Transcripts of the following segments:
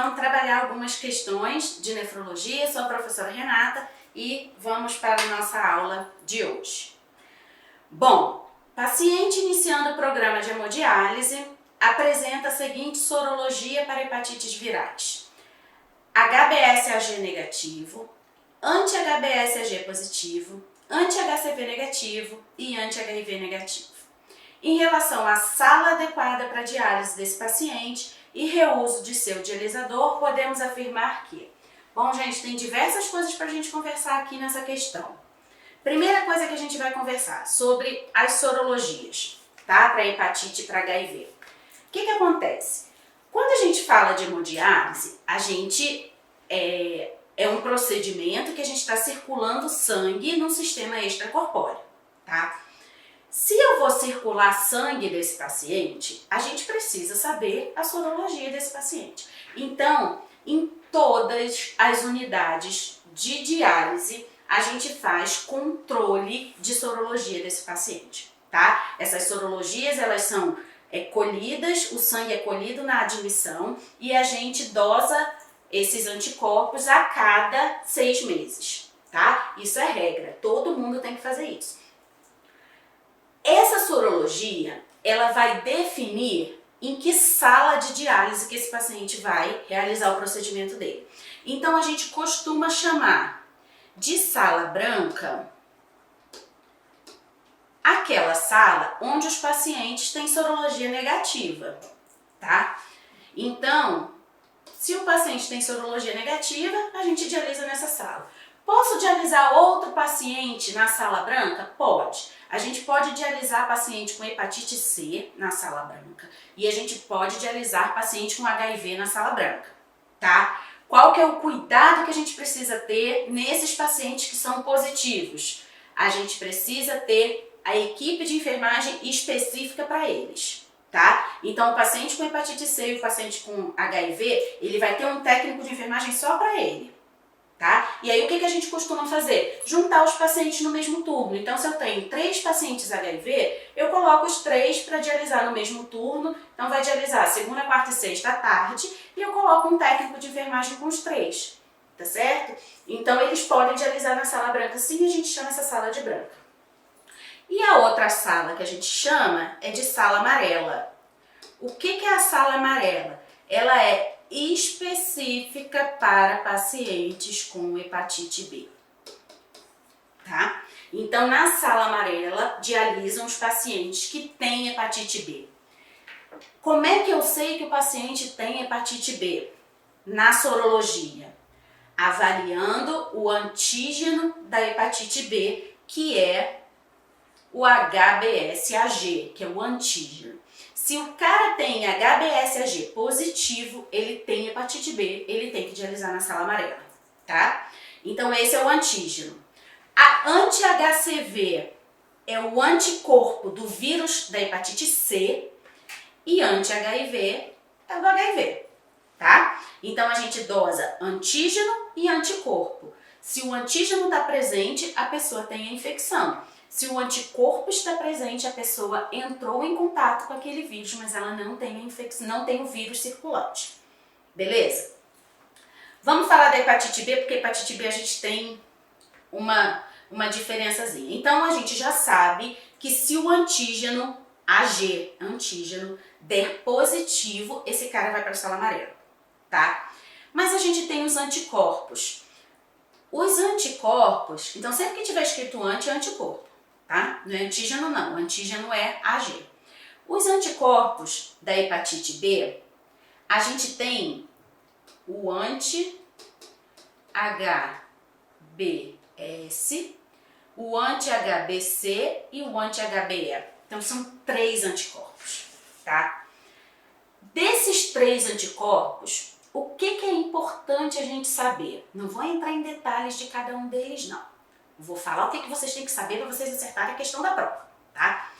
vamos trabalhar algumas questões de nefrologia. Sou a professora Renata e vamos para a nossa aula de hoje. Bom, paciente iniciando o programa de hemodiálise apresenta a seguinte sorologia para hepatites virais: HBsAg negativo, anti-HBsAg positivo, anti-HCV negativo e anti-HIV negativo. Em relação à sala adequada para a diálise desse paciente e reuso de seu dialisador, podemos afirmar que... Bom, gente, tem diversas coisas para a gente conversar aqui nessa questão. Primeira coisa que a gente vai conversar sobre as sorologias, tá? Para hepatite e para HIV. O que acontece? Quando a gente fala de hemodiálise, a gente é um procedimento que a gente está circulando sangue no sistema extracorpóreo, tá? Se eu vou circular sangue desse paciente, a gente precisa saber a sorologia desse paciente. Então, em todas as unidades de diálise, a gente faz controle de sorologia desse paciente, tá? Essas sorologias, elas são colhidas, o sangue é colhido na admissão e a gente dosa esses anticorpos a cada 6 meses, tá? Isso é regra, todo mundo tem que fazer isso. Essa sorologia, ela vai definir em que sala de diálise que esse paciente vai realizar o procedimento dele. Então, a gente costuma chamar de sala branca aquela sala onde os pacientes têm sorologia negativa, tá? Então, se o paciente tem sorologia negativa, a gente dialisa nessa sala. Posso dialisar outro paciente na sala branca? Pode. A gente pode dialisar paciente com hepatite C na sala branca e a gente pode dialisar paciente com HIV na sala branca, tá? Qual que é o cuidado que a gente precisa ter nesses pacientes que são positivos? A gente precisa ter a equipe de enfermagem específica para eles, tá? Então, o paciente com hepatite C e o paciente com HIV, ele vai ter um técnico de enfermagem só para ele, tá? E aí, o que a gente costuma fazer? Juntar os pacientes no mesmo turno. Então, se eu tenho 3 pacientes HIV, eu coloco os 3 para dialisar no mesmo turno. Então, vai dialisar segunda, quarta e sexta à tarde e eu coloco um técnico de enfermagem com os 3, tá certo? Então, eles podem dialisar na sala branca, sim, a gente chama essa sala de branca. E a outra sala que a gente chama é de sala amarela. O que é a sala amarela? Ela é específica para pacientes com hepatite B, tá? Então, na sala amarela, dialisam os pacientes que têm hepatite B. Como é que eu sei que o paciente tem hepatite B? Na sorologia, avaliando o antígeno da hepatite B, que é o HBsAg, que é o antígeno. Se o cara tem HBsAg positivo, ele tem hepatite B, ele tem que dialisar na sala amarela, tá? Então, esse é o antígeno. A anti-HCV é o anticorpo do vírus da hepatite C e anti-HIV é do HIV, tá? Então, a gente dosa antígeno e anticorpo. Se o antígeno está presente, a pessoa tem a infecção. Se o anticorpo está presente, a pessoa entrou em contato com aquele vírus, mas ela não tem a infecção, não tem o vírus circulante. Beleza? Vamos falar da hepatite B, porque hepatite B a gente tem uma diferençazinha. Então, a gente já sabe que se o antígeno der positivo, esse cara vai para a sala amarela, tá? Mas a gente tem os anticorpos. Os anticorpos, então sempre que tiver escrito anti, é anticorpo. Tá? Não é antígeno não, o antígeno é Ag. Os anticorpos da hepatite B, a gente tem o anti-HBS, o anti-HBC e o anti-HBE. Então são 3 anticorpos, tá? Desses 3 anticorpos, o que é importante a gente saber? Não vou entrar em detalhes de cada um deles, não. Vou falar o que vocês têm que saber para vocês acertarem a questão da prova, tá?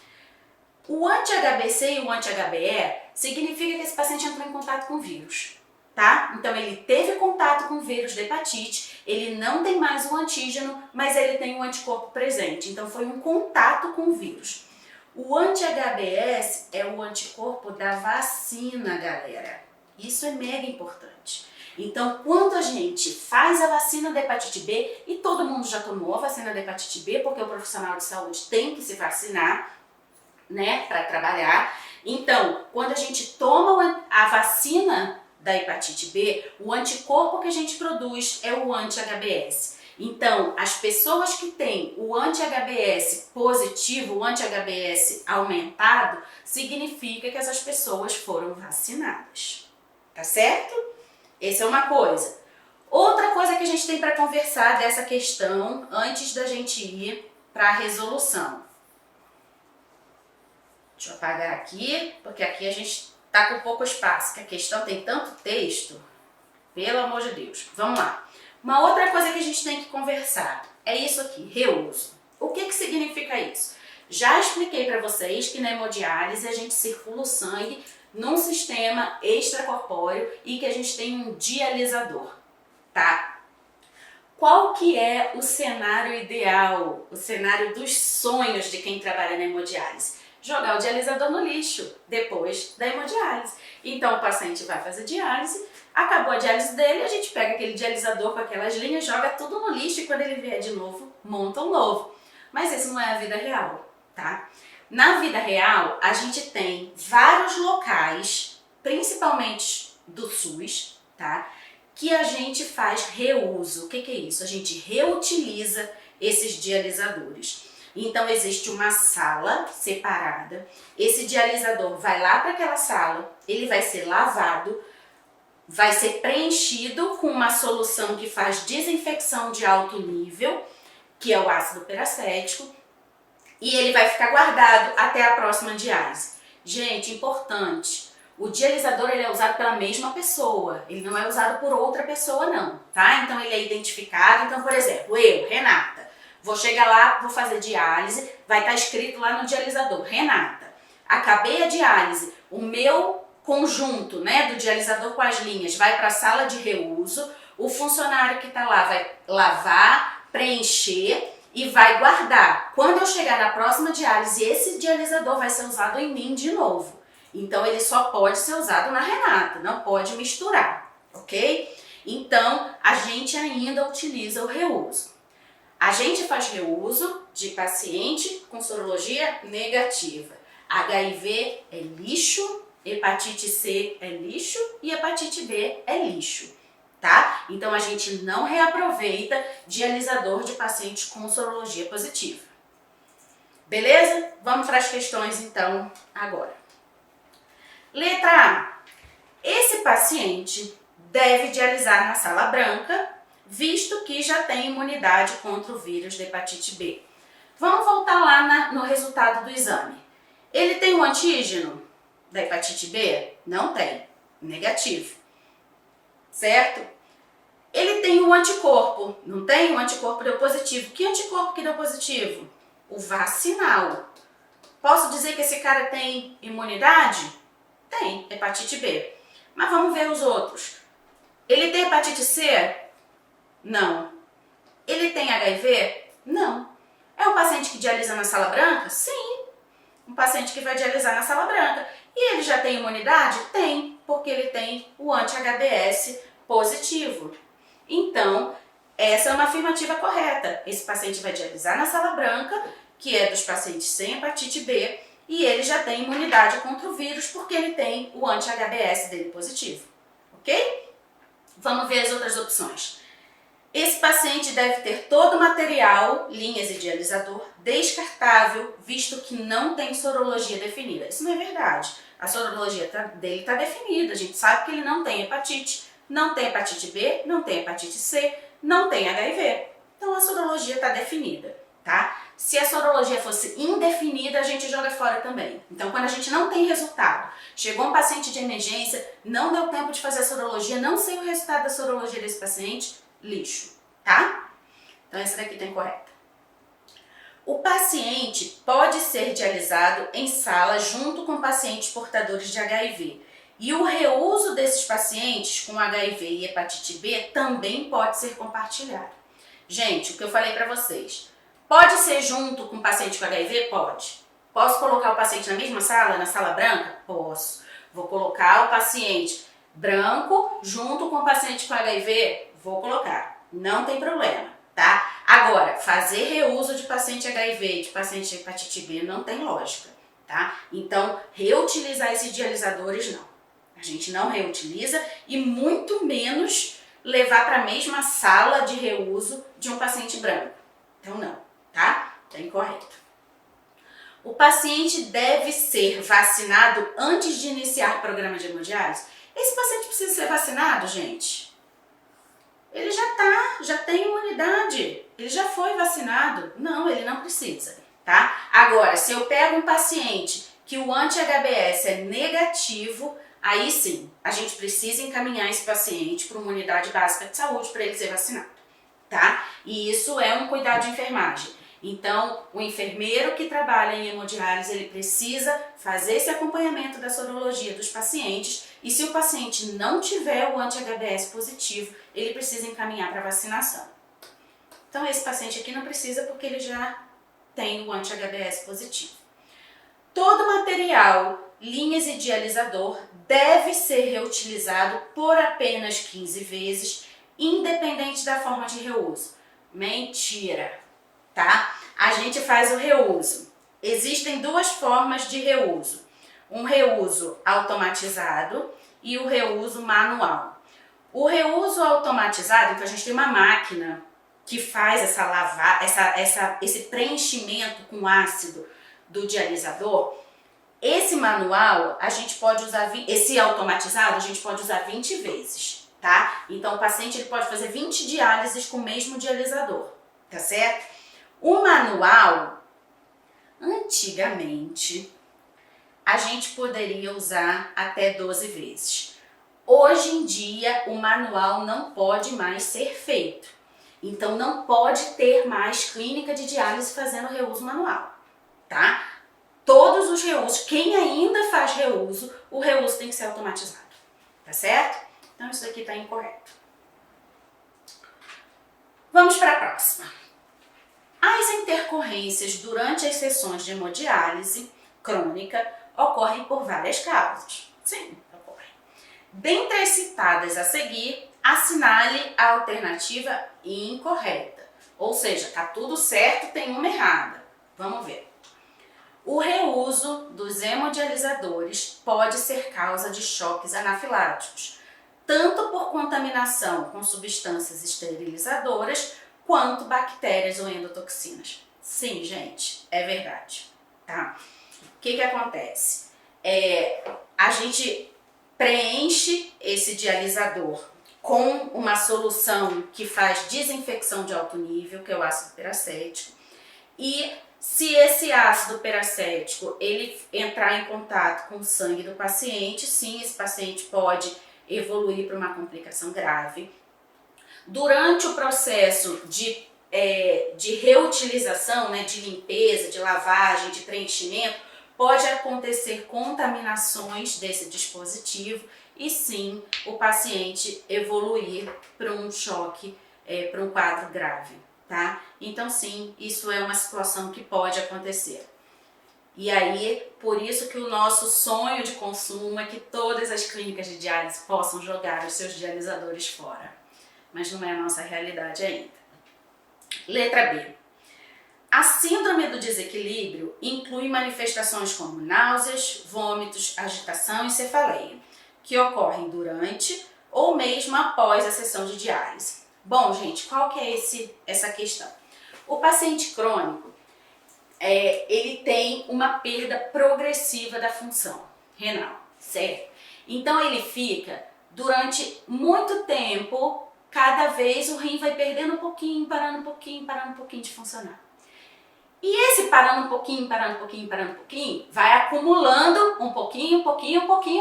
O anti-HBC e o anti-HBE significa que esse paciente entrou em contato com o vírus, tá? Então, ele teve contato com o vírus da hepatite, ele não tem mais o antígeno, mas ele tem o anticorpo presente. Então, foi um contato com o vírus. O anti-HBS é o anticorpo da vacina, galera. Isso é mega importante. Então, quando a gente faz a vacina da hepatite B, e todo mundo já tomou a vacina da hepatite B, porque o profissional de saúde tem que se vacinar, né, para trabalhar. Então, quando a gente toma a vacina da hepatite B, o anticorpo que a gente produz é o anti-HBs. Então, as pessoas que têm o anti-HBs positivo, o anti-HBs aumentado, significa que essas pessoas foram vacinadas. Tá certo? Essa é uma coisa. Outra coisa que a gente tem para conversar dessa questão, antes da gente ir para a resolução. Deixa eu apagar aqui, porque aqui a gente tá com pouco espaço, que a questão tem tanto texto. Pelo amor de Deus. Vamos lá. Uma outra coisa que a gente tem que conversar é isso aqui, reuso. O que significa isso? Já expliquei para vocês que na hemodiálise a gente circula o sangue num sistema extracorpóreo e que a gente tem um dialisador, tá? Qual que é o cenário ideal, o cenário dos sonhos de quem trabalha na hemodiálise? Jogar o dialisador no lixo depois da hemodiálise. Então o paciente vai fazer diálise, acabou a diálise dele, a gente pega aquele dialisador com aquelas linhas, joga tudo no lixo e quando ele vier de novo, monta um novo. Mas isso não é a vida real, tá? Na vida real, a gente tem vários locais, principalmente do SUS, tá? Que a gente faz reuso. O que é isso? A gente reutiliza esses dialisadores. Então, existe uma sala separada, esse dialisador vai lá para aquela sala, ele vai ser lavado, vai ser preenchido com uma solução que faz desinfecção de alto nível, que é o ácido peracético, e ele vai ficar guardado até a próxima diálise. Gente, importante, o dialisador ele é usado pela mesma pessoa, ele não é usado por outra pessoa não, tá? Então ele é identificado, então por exemplo, eu, Renata, vou chegar lá, vou fazer diálise, vai estar escrito lá no dialisador, Renata, acabei a diálise, o meu conjunto, né, do dialisador com as linhas vai para a sala de reuso, o funcionário que está lá vai lavar, preencher e vai guardar. Quando eu chegar na próxima diálise, esse dialisador vai ser usado em mim de novo. Então ele só pode ser usado na Renata, não pode misturar, ok? Então a gente ainda utiliza o reuso. A gente faz reuso de paciente com sorologia negativa. HIV é lixo, hepatite C é lixo e hepatite B é lixo, tá? Então a gente não reaproveita dialisador de pacientes com sorologia positiva. Beleza? Vamos para as questões então agora. Letra A. Esse paciente deve dialisar na sala branca, visto que já tem imunidade contra o vírus da hepatite B. Vamos voltar lá no resultado do exame. Ele tem um antígeno da hepatite B? Não tem. Negativo. Certo? Ele tem um anticorpo. Não tem? O anticorpo deu positivo. Que anticorpo que deu positivo? O vacinal. Posso dizer que esse cara tem imunidade? Tem. Hepatite B. Mas vamos ver os outros. Ele tem hepatite C? Não. Ele tem HIV? Não. É um paciente que dialisa na sala branca? Sim. Um paciente que vai dialisar na sala branca. E ele já tem imunidade? Tem, porque ele tem o anti-HBs positivo. Então, essa é uma afirmativa correta. Esse paciente vai dialisar na sala branca, que é dos pacientes sem hepatite B, e ele já tem imunidade contra o vírus, porque ele tem o anti-HBs dele positivo. Ok? Vamos ver as outras opções. Esse paciente deve ter todo o material, linhas e dialisador, descartável, visto que não tem sorologia definida. Isso não é verdade. A sorologia dele está definida. A gente sabe que ele não tem hepatite, não tem hepatite B, não tem hepatite C, não tem HIV. Então a sorologia está definida, tá? Se a sorologia fosse indefinida, a gente joga fora também. Então quando a gente não tem resultado, chegou um paciente de emergência, não deu tempo de fazer a sorologia, não sei o resultado da sorologia desse paciente, lixo, tá? Então essa daqui tá incorreta. O paciente pode ser dialisado em sala junto com pacientes portadores de HIV. E o reuso desses pacientes com HIV e hepatite B também pode ser compartilhado. Gente, o que eu falei para vocês, pode ser junto com paciente com HIV? Pode. Posso colocar o paciente na mesma sala, na sala branca? Posso. Vou colocar o paciente branco junto com o paciente com HIV, vou colocar, não tem problema, tá? Agora, fazer reuso de paciente HIV e de paciente hepatite B não tem lógica, tá? Então, reutilizar esses dialisadores não. A gente não reutiliza e muito menos levar para a mesma sala de reuso de um paciente branco. Então não, tá? Tá incorreto. O paciente deve ser vacinado antes de iniciar o programa de hemodiálise? Esse paciente precisa ser vacinado, gente? Ele já tem imunidade, ele já foi vacinado. Não, ele não precisa, tá? Agora, se eu pego um paciente que o anti-HBS é negativo, aí sim, a gente precisa encaminhar esse paciente para uma unidade básica de saúde para ele ser vacinado, tá? E isso é um cuidado de enfermagem. Então, o enfermeiro que trabalha em hemodiálise, ele precisa fazer esse acompanhamento da sorologia dos pacientes e se o paciente não tiver o anti-HBS positivo, ele precisa encaminhar para vacinação. Então, esse paciente aqui não precisa porque ele já tem o anti-HBS positivo. Todo material, linhas e dialisador deve ser reutilizado por apenas 15 vezes, independente da forma de reuso. Mentira! Tá? A gente faz o reuso. Existem duas formas de reuso. Um reuso automatizado e o reuso manual. O reuso automatizado, então a gente tem uma máquina que faz esse preenchimento com ácido do dialisador. Esse manual, a gente pode usar, esse automatizado, a gente pode usar 20 vezes, tá? Então o paciente ele pode fazer 20 diálises com o mesmo dialisador, tá certo? O manual, antigamente, a gente poderia usar até 12 vezes. Hoje em dia, o manual não pode mais ser feito. Então, não pode ter mais clínica de diálise fazendo reuso manual, tá? Todos os reusos, quem ainda faz reuso, o reuso tem que ser automatizado, tá certo? Então, isso daqui tá incorreto. Vamos para a próxima. As intercorrências durante as sessões de hemodiálise crônica ocorrem por várias causas. Sim, ocorrem. Dentre as citadas a seguir, assinale a alternativa incorreta. Ou seja, está tudo certo, tem uma errada. Vamos ver. O reuso dos hemodialisadores pode ser causa de choques anafiláticos, tanto por contaminação com substâncias esterilizadoras, quanto bactérias ou endotoxinas. Sim, gente, é verdade, tá? O que acontece? A gente preenche esse dialisador com uma solução que faz desinfecção de alto nível, que é o ácido peracético, e se esse ácido peracético ele entrar em contato com o sangue do paciente, sim, esse paciente pode evoluir para uma complicação grave. Durante o processo de reutilização, né, de limpeza, de lavagem, de preenchimento, pode acontecer contaminações desse dispositivo e sim o paciente evoluir para um choque, para um quadro grave, tá? Então sim, isso é uma situação que pode acontecer. E aí, por isso que o nosso sonho de consumo é que todas as clínicas de diálise possam jogar os seus dialisadores fora. Mas não é a nossa realidade ainda. Letra B. A síndrome do desequilíbrio inclui manifestações como náuseas, vômitos, agitação e cefaleia, que ocorrem durante ou mesmo após a sessão de diálise. Bom, gente, qual que é essa questão? O paciente crônico, ele tem uma perda progressiva da função renal, certo? Então ele fica durante muito tempo. Cada vez o rim vai perdendo um pouquinho, parando um pouquinho de funcionar. E esse parando um pouquinho, vai acumulando um pouquinho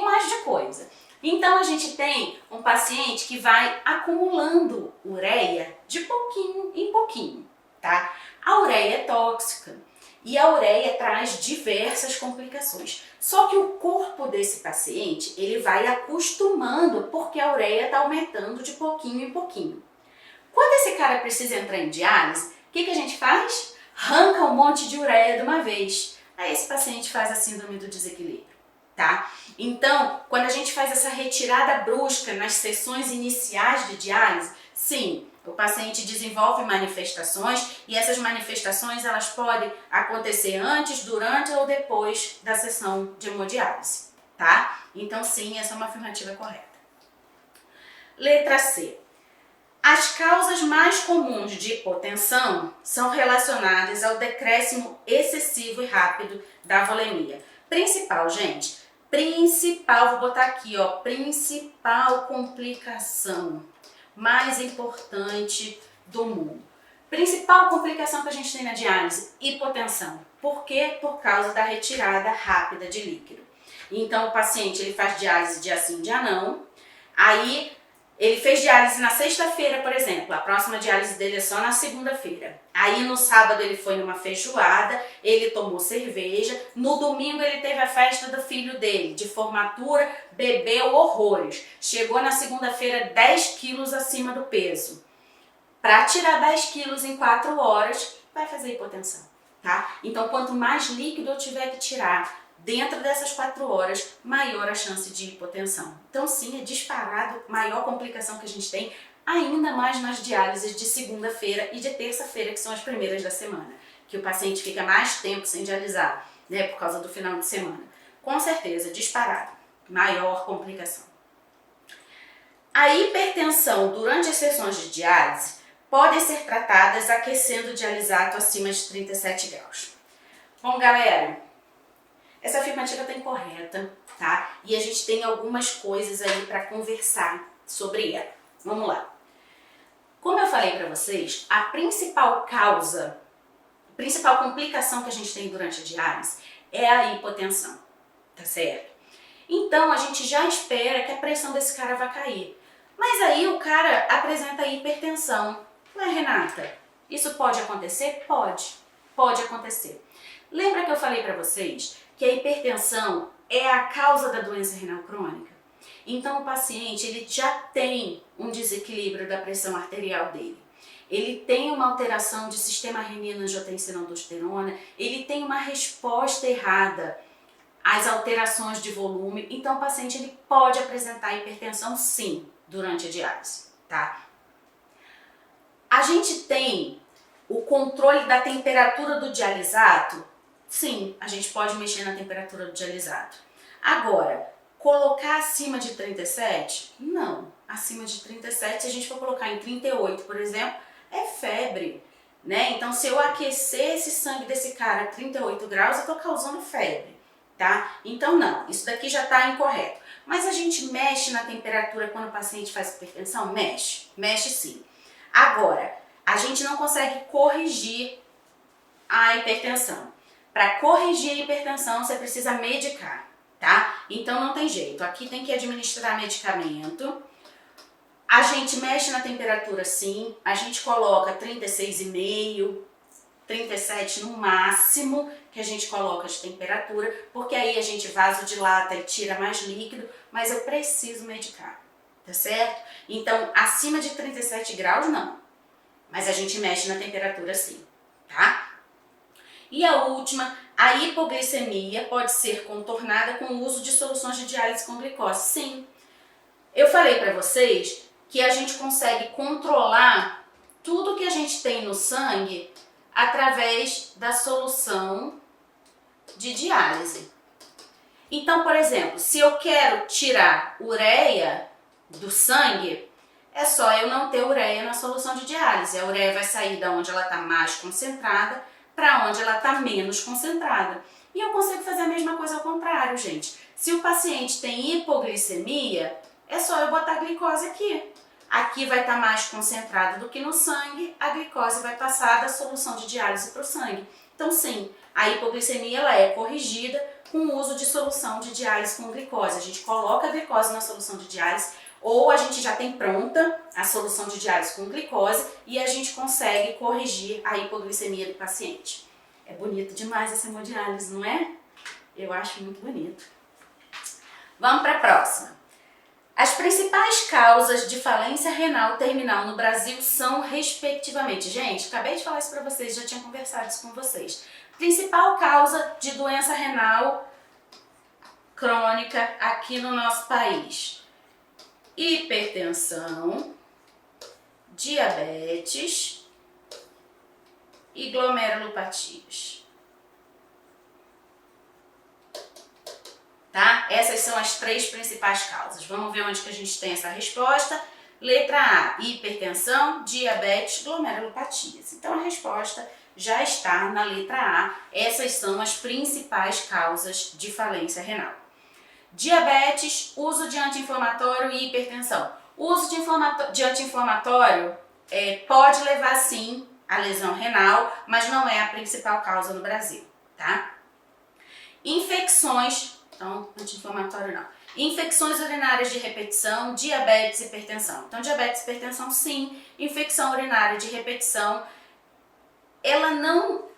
mais de coisa. Então a gente tem um paciente que vai acumulando ureia de pouquinho em pouquinho, tá? A ureia é tóxica e a ureia traz diversas complicações. Só que o corpo desse paciente, ele vai acostumando porque a ureia está aumentando de pouquinho em pouquinho. Quando esse cara precisa entrar em diálise, o que a gente faz? Arranca um monte de ureia de uma vez. Aí esse paciente faz a síndrome do desequilíbrio, tá? Então, quando a gente faz essa retirada brusca nas sessões iniciais de diálise, sim, o paciente desenvolve manifestações e essas manifestações elas podem acontecer antes, durante ou depois da sessão de hemodiálise, tá? Então, sim, essa é uma afirmativa correta. Letra C. As causas mais comuns de hipotensão são relacionadas ao decréscimo excessivo e rápido da volemia. Principal, gente, vou botar aqui, ó, principal complicação mais importante do mundo. Principal complicação que a gente tem na diálise, hipotensão. Por quê? Por causa da retirada rápida de líquido. Então, o paciente ele faz diálise dia sim, dia não. Aí, ele fez diálise na sexta-feira, por exemplo. A próxima diálise dele é só na segunda-feira. Aí, no sábado, ele foi numa feijoada, ele tomou cerveja. No domingo, ele teve a festa do filho dele, de formatura, bebeu horrores. Chegou na segunda-feira 10 quilos acima do peso. Para tirar 10 quilos em 4 horas, vai fazer hipotensão, tá? Então, quanto mais líquido eu tiver que tirar dentro dessas 4 horas, maior a chance de hipotensão. Então, sim, é disparado, maior complicação que a gente tem, ainda mais nas diálises de segunda-feira e de terça-feira, que são as primeiras da semana, que o paciente fica mais tempo sem dialisar, né, por causa do final de semana. Com certeza, disparado, maior complicação. A hipertensão durante as sessões de diálise podem ser tratadas aquecendo o dialisato acima de 37 graus. Bom, galera, essa afirmativa está incorreta, tá? E a gente tem algumas coisas aí para conversar sobre ela. Vamos lá. Como eu falei para vocês, a principal causa, a principal complicação que a gente tem durante a diálise é a hipotensão, tá certo? Então, a gente já espera que a pressão desse cara vai cair. Mas aí o cara apresenta hipertensão. Ué, Renata, isso pode acontecer? Pode acontecer. Lembra que eu falei para vocês que a hipertensão é a causa da doença renal crônica? Então o paciente ele já tem um desequilíbrio da pressão arterial dele. Ele tem uma alteração de sistema renina-angiotensina-aldosterona, ele tem uma resposta errada às alterações de volume. Então o paciente ele pode apresentar hipertensão sim durante a diálise, tá? A gente tem o controle da temperatura do dialisato? Sim, a gente pode mexer na temperatura do dialisato. Agora, colocar acima de 37? Não. Acima de 37, se a gente for colocar em 38, por exemplo, é febre, né? Então, se eu aquecer esse sangue desse cara a 38 graus, eu tô causando febre, tá? Então, não. Isso daqui já tá incorreto. Mas a gente mexe na temperatura quando o paciente faz hipertensão? Mexe sim. Agora, a gente não consegue corrigir a hipertensão. Para corrigir a hipertensão, você precisa medicar, tá? Então não tem jeito. Aqui tem que administrar medicamento. A gente mexe na temperatura sim. A gente coloca 36,5, 37 no máximo que a gente coloca de temperatura, porque aí a gente vasodilata e tira mais líquido, mas eu preciso medicar, tá certo? Então, acima de 37 graus, não. Mas a gente mexe na temperatura sim, tá? E a última, a hipoglicemia pode ser contornada com o uso de soluções de diálise com glicose. Sim, eu falei para vocês que a gente consegue controlar tudo que a gente tem no sangue através da solução de diálise. Então, por exemplo, se eu quero tirar ureia do sangue, é só eu não ter ureia na solução de diálise. A ureia vai sair da onde ela está mais concentrada para onde ela está menos concentrada. E eu consigo fazer a mesma coisa ao contrário, gente. Se o paciente tem hipoglicemia, é só eu botar a glicose aqui. Aqui vai estar mais concentrado do que no sangue, a glicose vai passar da solução de diálise para o sangue. Então sim, a hipoglicemia ela é corrigida com o uso de solução de diálise com glicose. A gente coloca a glicose na solução de diálise, ou a gente já tem pronta a solução de diálise com glicose e a gente consegue corrigir a hipoglicemia do paciente. É bonito demais essa hemodiálise, não é? Eu acho muito bonito. Vamos para a próxima. As principais causas de falência renal terminal no Brasil são, respectivamente, gente, acabei de falar isso para vocês, já tinha conversado isso com vocês. Principal causa de doença renal crônica aqui no nosso país? Hipertensão, diabetes e glomerulopatias. Tá? Essas são as 3 principais causas. Vamos ver onde que a gente tem essa resposta. Letra A, hipertensão, diabetes, glomerulopatias. Então a resposta já está na letra A. Essas são as principais causas de falência renal. Diabetes, uso de anti-inflamatório e hipertensão. O uso de anti-inflamatório pode levar sim à lesão renal, mas não é a principal causa no Brasil, tá? Infecções, então anti-inflamatório não. Infecções urinárias de repetição, diabetes e hipertensão. Então diabetes e hipertensão sim, infecção urinária de repetição,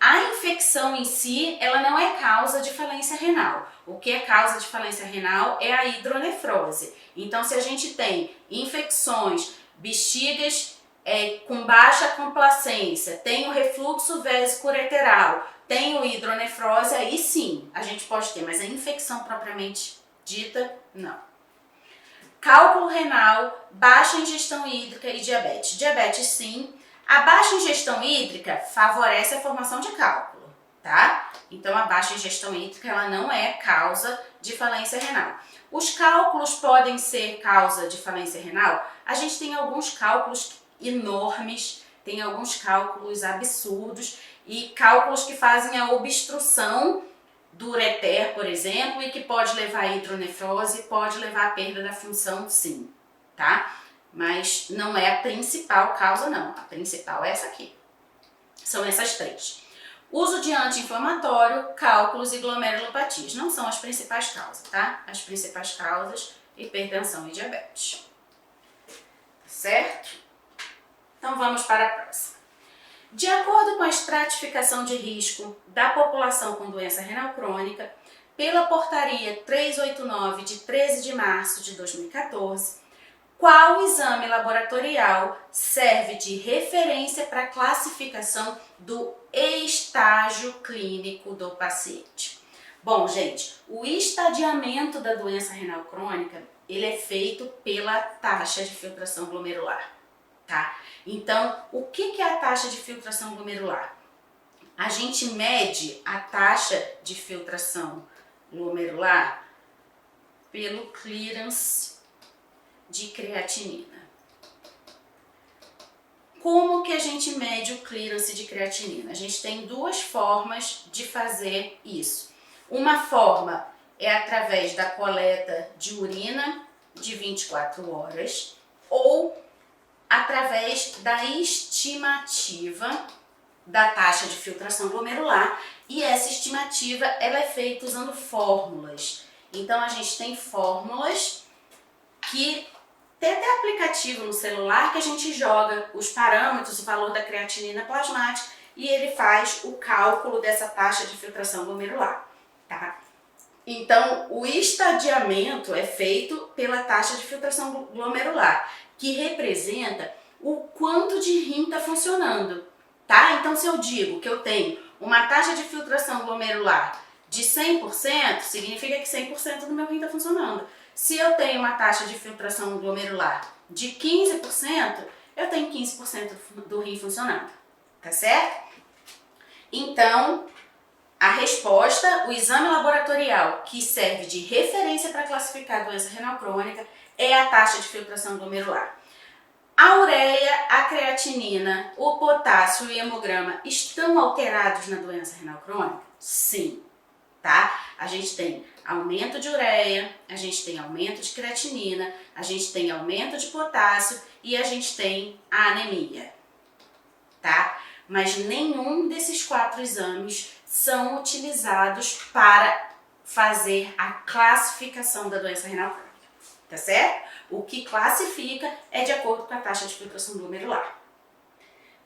a infecção em si, ela não é causa de falência renal. O que é causa de falência renal é a hidronefrose. Então, se a gente tem infecções, bexigas com baixa complacência, tem o refluxo vésico-ureteral, tem o hidronefrose, aí sim, a gente pode ter, mas a infecção propriamente dita, não. Cálculo renal, baixa ingestão hídrica e diabetes. Diabetes sim. A baixa ingestão hídrica favorece a formação de cálculo, tá? Então a baixa ingestão hídrica ela não é causa de falência renal. Os cálculos podem ser causa de falência renal? A gente tem alguns cálculos enormes, tem alguns cálculos absurdos e cálculos que fazem a obstrução do ureter, por exemplo, e que pode levar a hidronefrose, pode levar à perda da função, sim, tá? Mas não é a principal causa, não. A principal é essa aqui. São essas 3. Uso de anti-inflamatório, cálculos e glomerulopatias. Não são as principais causas, tá? As principais causas, hipertensão e diabetes. Certo? Então vamos para a próxima. De acordo com a estratificação de risco da população com doença renal crônica, pela portaria 389 de 13 de março de 2014, qual exame laboratorial serve de referência para a classificação do estágio clínico do paciente? Bom, gente, o estadiamento da doença renal crônica, ele é feito pela taxa de filtração glomerular, tá? Então, o que é a taxa de filtração glomerular? A gente mede a taxa de filtração glomerular pelo clearance de creatinina. Como que a gente mede o clearance de creatinina? A gente tem 2 formas de fazer isso. Uma forma é através da coleta de urina de 24 horas ou através da estimativa da taxa de filtração glomerular, e essa estimativa ela é feita usando fórmulas. Então a gente tem fórmulas que tem até aplicativo no celular que a gente joga os parâmetros, o valor da creatinina plasmática e ele faz o cálculo dessa taxa de filtração glomerular, tá? Então, o estadiamento é feito pela taxa de filtração glomerular, que representa o quanto de rim está funcionando, tá? Então, se eu digo que eu tenho uma taxa de filtração glomerular de 100%, significa que 100% do meu rim está funcionando. Se eu tenho uma taxa de filtração glomerular de 15%, eu tenho 15% do rim funcionando, tá certo? Então, a resposta, o exame laboratorial que serve de referência para classificar a doença renal crônica é a taxa de filtração glomerular. A ureia, a creatinina, o potássio e o hemograma estão alterados na doença renal crônica? Sim, tá? A gente tem aumento de ureia, a gente tem aumento de creatinina, a gente tem aumento de potássio e a gente tem a anemia, tá? Mas nenhum desses 4 exames são utilizados para fazer a classificação da doença renal crônica, tá certo? O que classifica é de acordo com a taxa de filtração glomerular.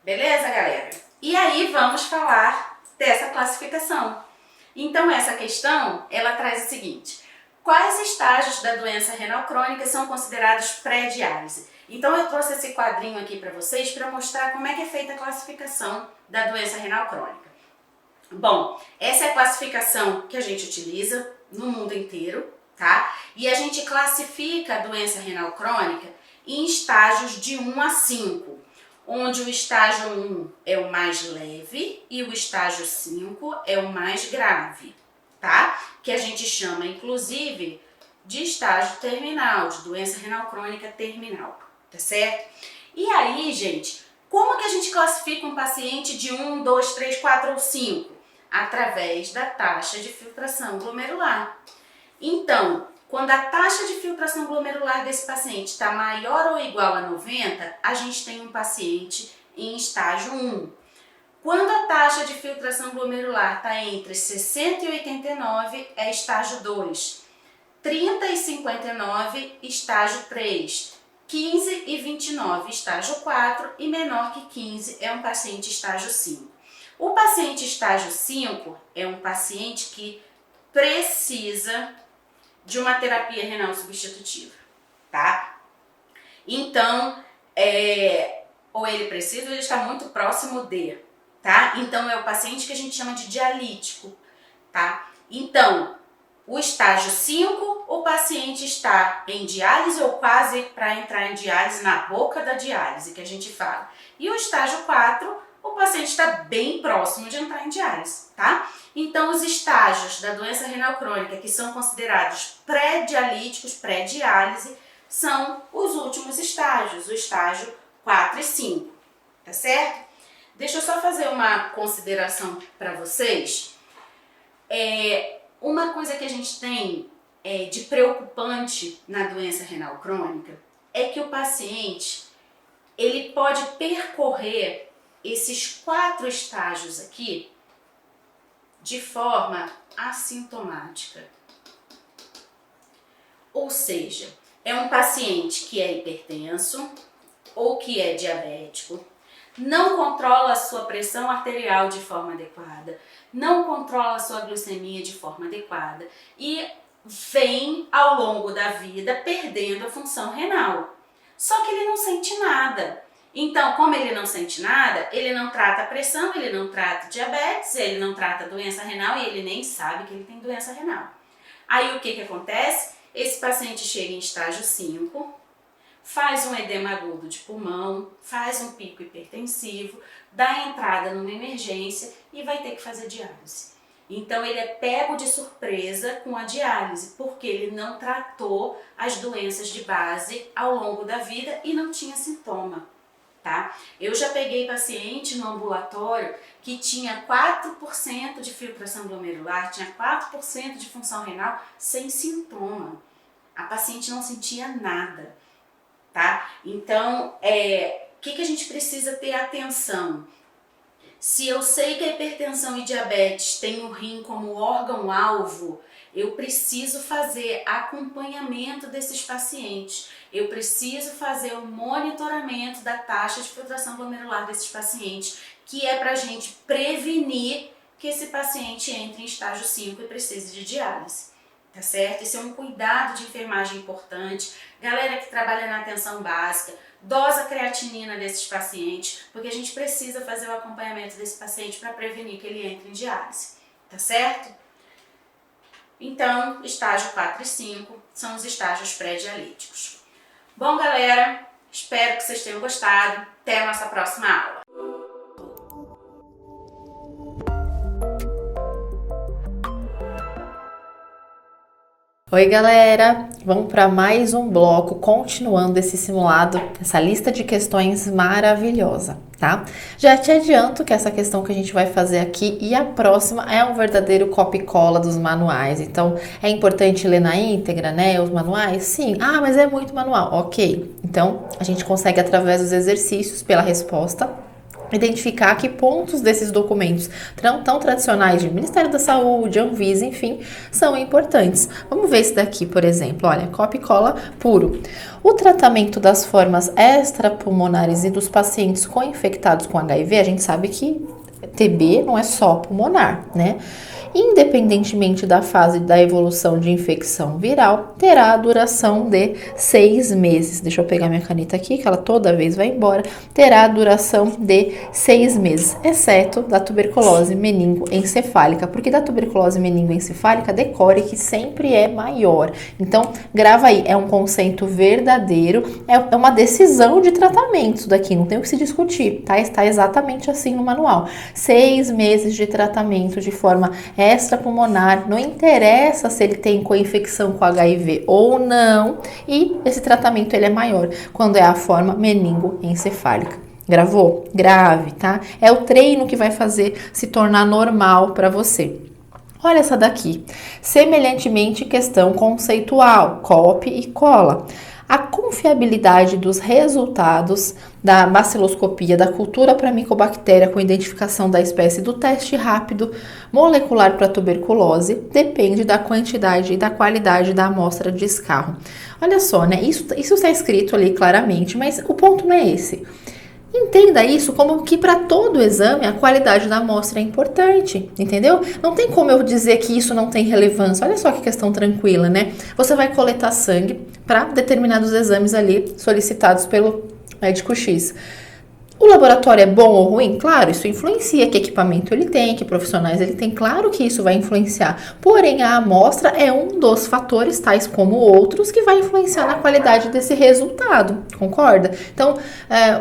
Beleza, galera? E aí vamos falar dessa classificação. Então essa questão, ela traz o seguinte: quais estágios da doença renal crônica são considerados pré-diálise? Então eu trouxe esse quadrinho aqui para vocês para mostrar como é que é feita a classificação da doença renal crônica. Bom, essa é a classificação que a gente utiliza no mundo inteiro, tá? E a gente classifica a doença renal crônica em estágios de 1 a 5, onde o estágio 1 é o mais leve e o estágio 5 é o mais grave, tá? Que a gente chama, inclusive, de estágio terminal, de doença renal crônica terminal, tá certo? E aí, gente, como que a gente classifica um paciente de 1, 2, 3, 4 ou 5? Através da taxa de filtração glomerular. Então, quando a taxa de filtração glomerular desse paciente está maior ou igual a 90, a gente tem um paciente em estágio 1. Quando a taxa de filtração glomerular está entre 60 e 89, é estágio 2. 30 e 59, estágio 3. 15 e 29, estágio 4. E menor que 15 é um paciente estágio 5. O paciente estágio 5 é um paciente que precisa de uma terapia renal substitutiva, tá? Então, ou ele precisa ou ele está muito próximo de, tá? Então, é o paciente que a gente chama de dialítico, tá? Então, o estágio 5, o paciente está em diálise ou quase para entrar em diálise, na boca da diálise, que a gente fala. E o estágio 4, o paciente está bem próximo de entrar em diálise, tá? Então, os estágios da doença renal crônica que são considerados pré-dialíticos, pré-diálise, são os últimos estágios, o estágio 4 e 5, tá certo? Deixa eu só fazer uma consideração para vocês. Uma coisa que a gente tem de preocupante na doença renal crônica é que o paciente, ele pode percorrer esses 4 estágios aqui de forma assintomática. Ou seja, é um paciente que é hipertenso ou que é diabético, não controla a sua pressão arterial de forma adequada, não controla a sua glicemia de forma adequada e vem ao longo da vida perdendo a função renal. Só que ele não sente nada. Então, como ele não sente nada, ele não trata a pressão, ele não trata diabetes, ele não trata a doença renal e ele nem sabe que ele tem doença renal. Aí o que acontece? Esse paciente chega em estágio 5, faz um edema agudo de pulmão, faz um pico hipertensivo, dá entrada numa emergência e vai ter que fazer diálise. Então ele é pego de surpresa com a diálise, porque ele não tratou as doenças de base ao longo da vida e não tinha sintoma. Tá? Eu já peguei paciente no ambulatório que tinha 4% de filtração glomerular, tinha 4% de função renal sem sintoma. A paciente não sentia nada, tá? Então, o que a gente precisa ter atenção? Se eu sei que a hipertensão e diabetes tem o rim como órgão-alvo, eu preciso fazer acompanhamento desses pacientes. Eu preciso fazer o monitoramento da taxa de filtração glomerular desses pacientes, que é para a gente prevenir que esse paciente entre em estágio 5 e precise de diálise. Tá certo? Esse é um cuidado de enfermagem importante. Galera que trabalha na atenção básica, dosa creatinina desses pacientes, porque a gente precisa fazer o acompanhamento desse paciente para prevenir que ele entre em diálise. Tá certo? Então, estágio 4 e 5 são os estágios pré-dialíticos. Bom, galera, espero que vocês tenham gostado. Até a nossa próxima aula. Oi galera, vamos para mais um bloco, continuando esse simulado, essa lista de questões maravilhosa, tá? Já te adianto que essa questão que a gente vai fazer aqui e a próxima é um verdadeiro copia e cola dos manuais, então é importante ler na íntegra, né, os manuais? Sim, mas é muito manual, ok. Então a gente consegue através dos exercícios, pela resposta, identificar que pontos desses documentos tão tradicionais de Ministério da Saúde, Anvisa, enfim, são importantes. Vamos ver esse daqui, por exemplo. Olha, copia e cola puro. O tratamento das formas extrapulmonares e dos pacientes co-infectados com HIV, a gente sabe que TB não é só pulmonar, né? Independentemente da fase da evolução de infecção viral, terá a duração de 6 meses. Deixa eu pegar minha caneta aqui, que ela toda vez vai embora. Terá a duração de 6 meses, exceto da tuberculose meningoencefálica, porque da tuberculose meningoencefálica, decore que sempre é maior. Então, grava aí, é um conceito verdadeiro, é uma decisão de tratamento isso daqui, não tem o que se discutir, tá? Está exatamente assim no manual. 6 meses de tratamento de forma extrapulmonar, não interessa se ele tem co-infecção com HIV ou não, e esse tratamento ele é maior quando é a forma meningoencefálica. Gravou? Grave, tá? É o treino que vai fazer se tornar normal para você. Olha essa daqui. Semelhantemente, questão conceitual, copia e cola. A confiabilidade dos resultados da baciloscopia da cultura para micobactéria com identificação da espécie do teste rápido molecular para tuberculose depende da quantidade e da qualidade da amostra de escarro. Olha só, né? Isso está escrito ali claramente, mas o ponto não é esse. Entenda isso como que para todo exame a qualidade da amostra é importante, entendeu? Não tem como eu dizer que isso não tem relevância. Olha só que questão tranquila, né? Você vai coletar sangue para determinados exames ali solicitados pelo médico X. O laboratório é bom ou ruim? Claro, isso influencia, que equipamento ele tem, que profissionais ele tem, claro que isso vai influenciar. Porém, a amostra é um dos fatores, tais como outros, que vai influenciar na qualidade desse resultado, concorda? Então,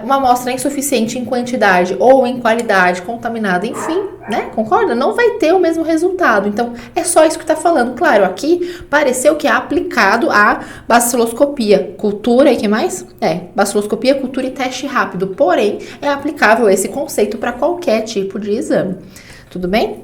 uma amostra insuficiente em quantidade ou em qualidade, contaminada, enfim, né? Concorda? Não vai ter o mesmo resultado. Então, é só isso que está falando. Claro, aqui pareceu que é aplicado a baciloscopia, cultura e que mais? Baciloscopia, cultura e teste rápido. Porém, é aplicável esse conceito para qualquer tipo de exame. Tudo bem?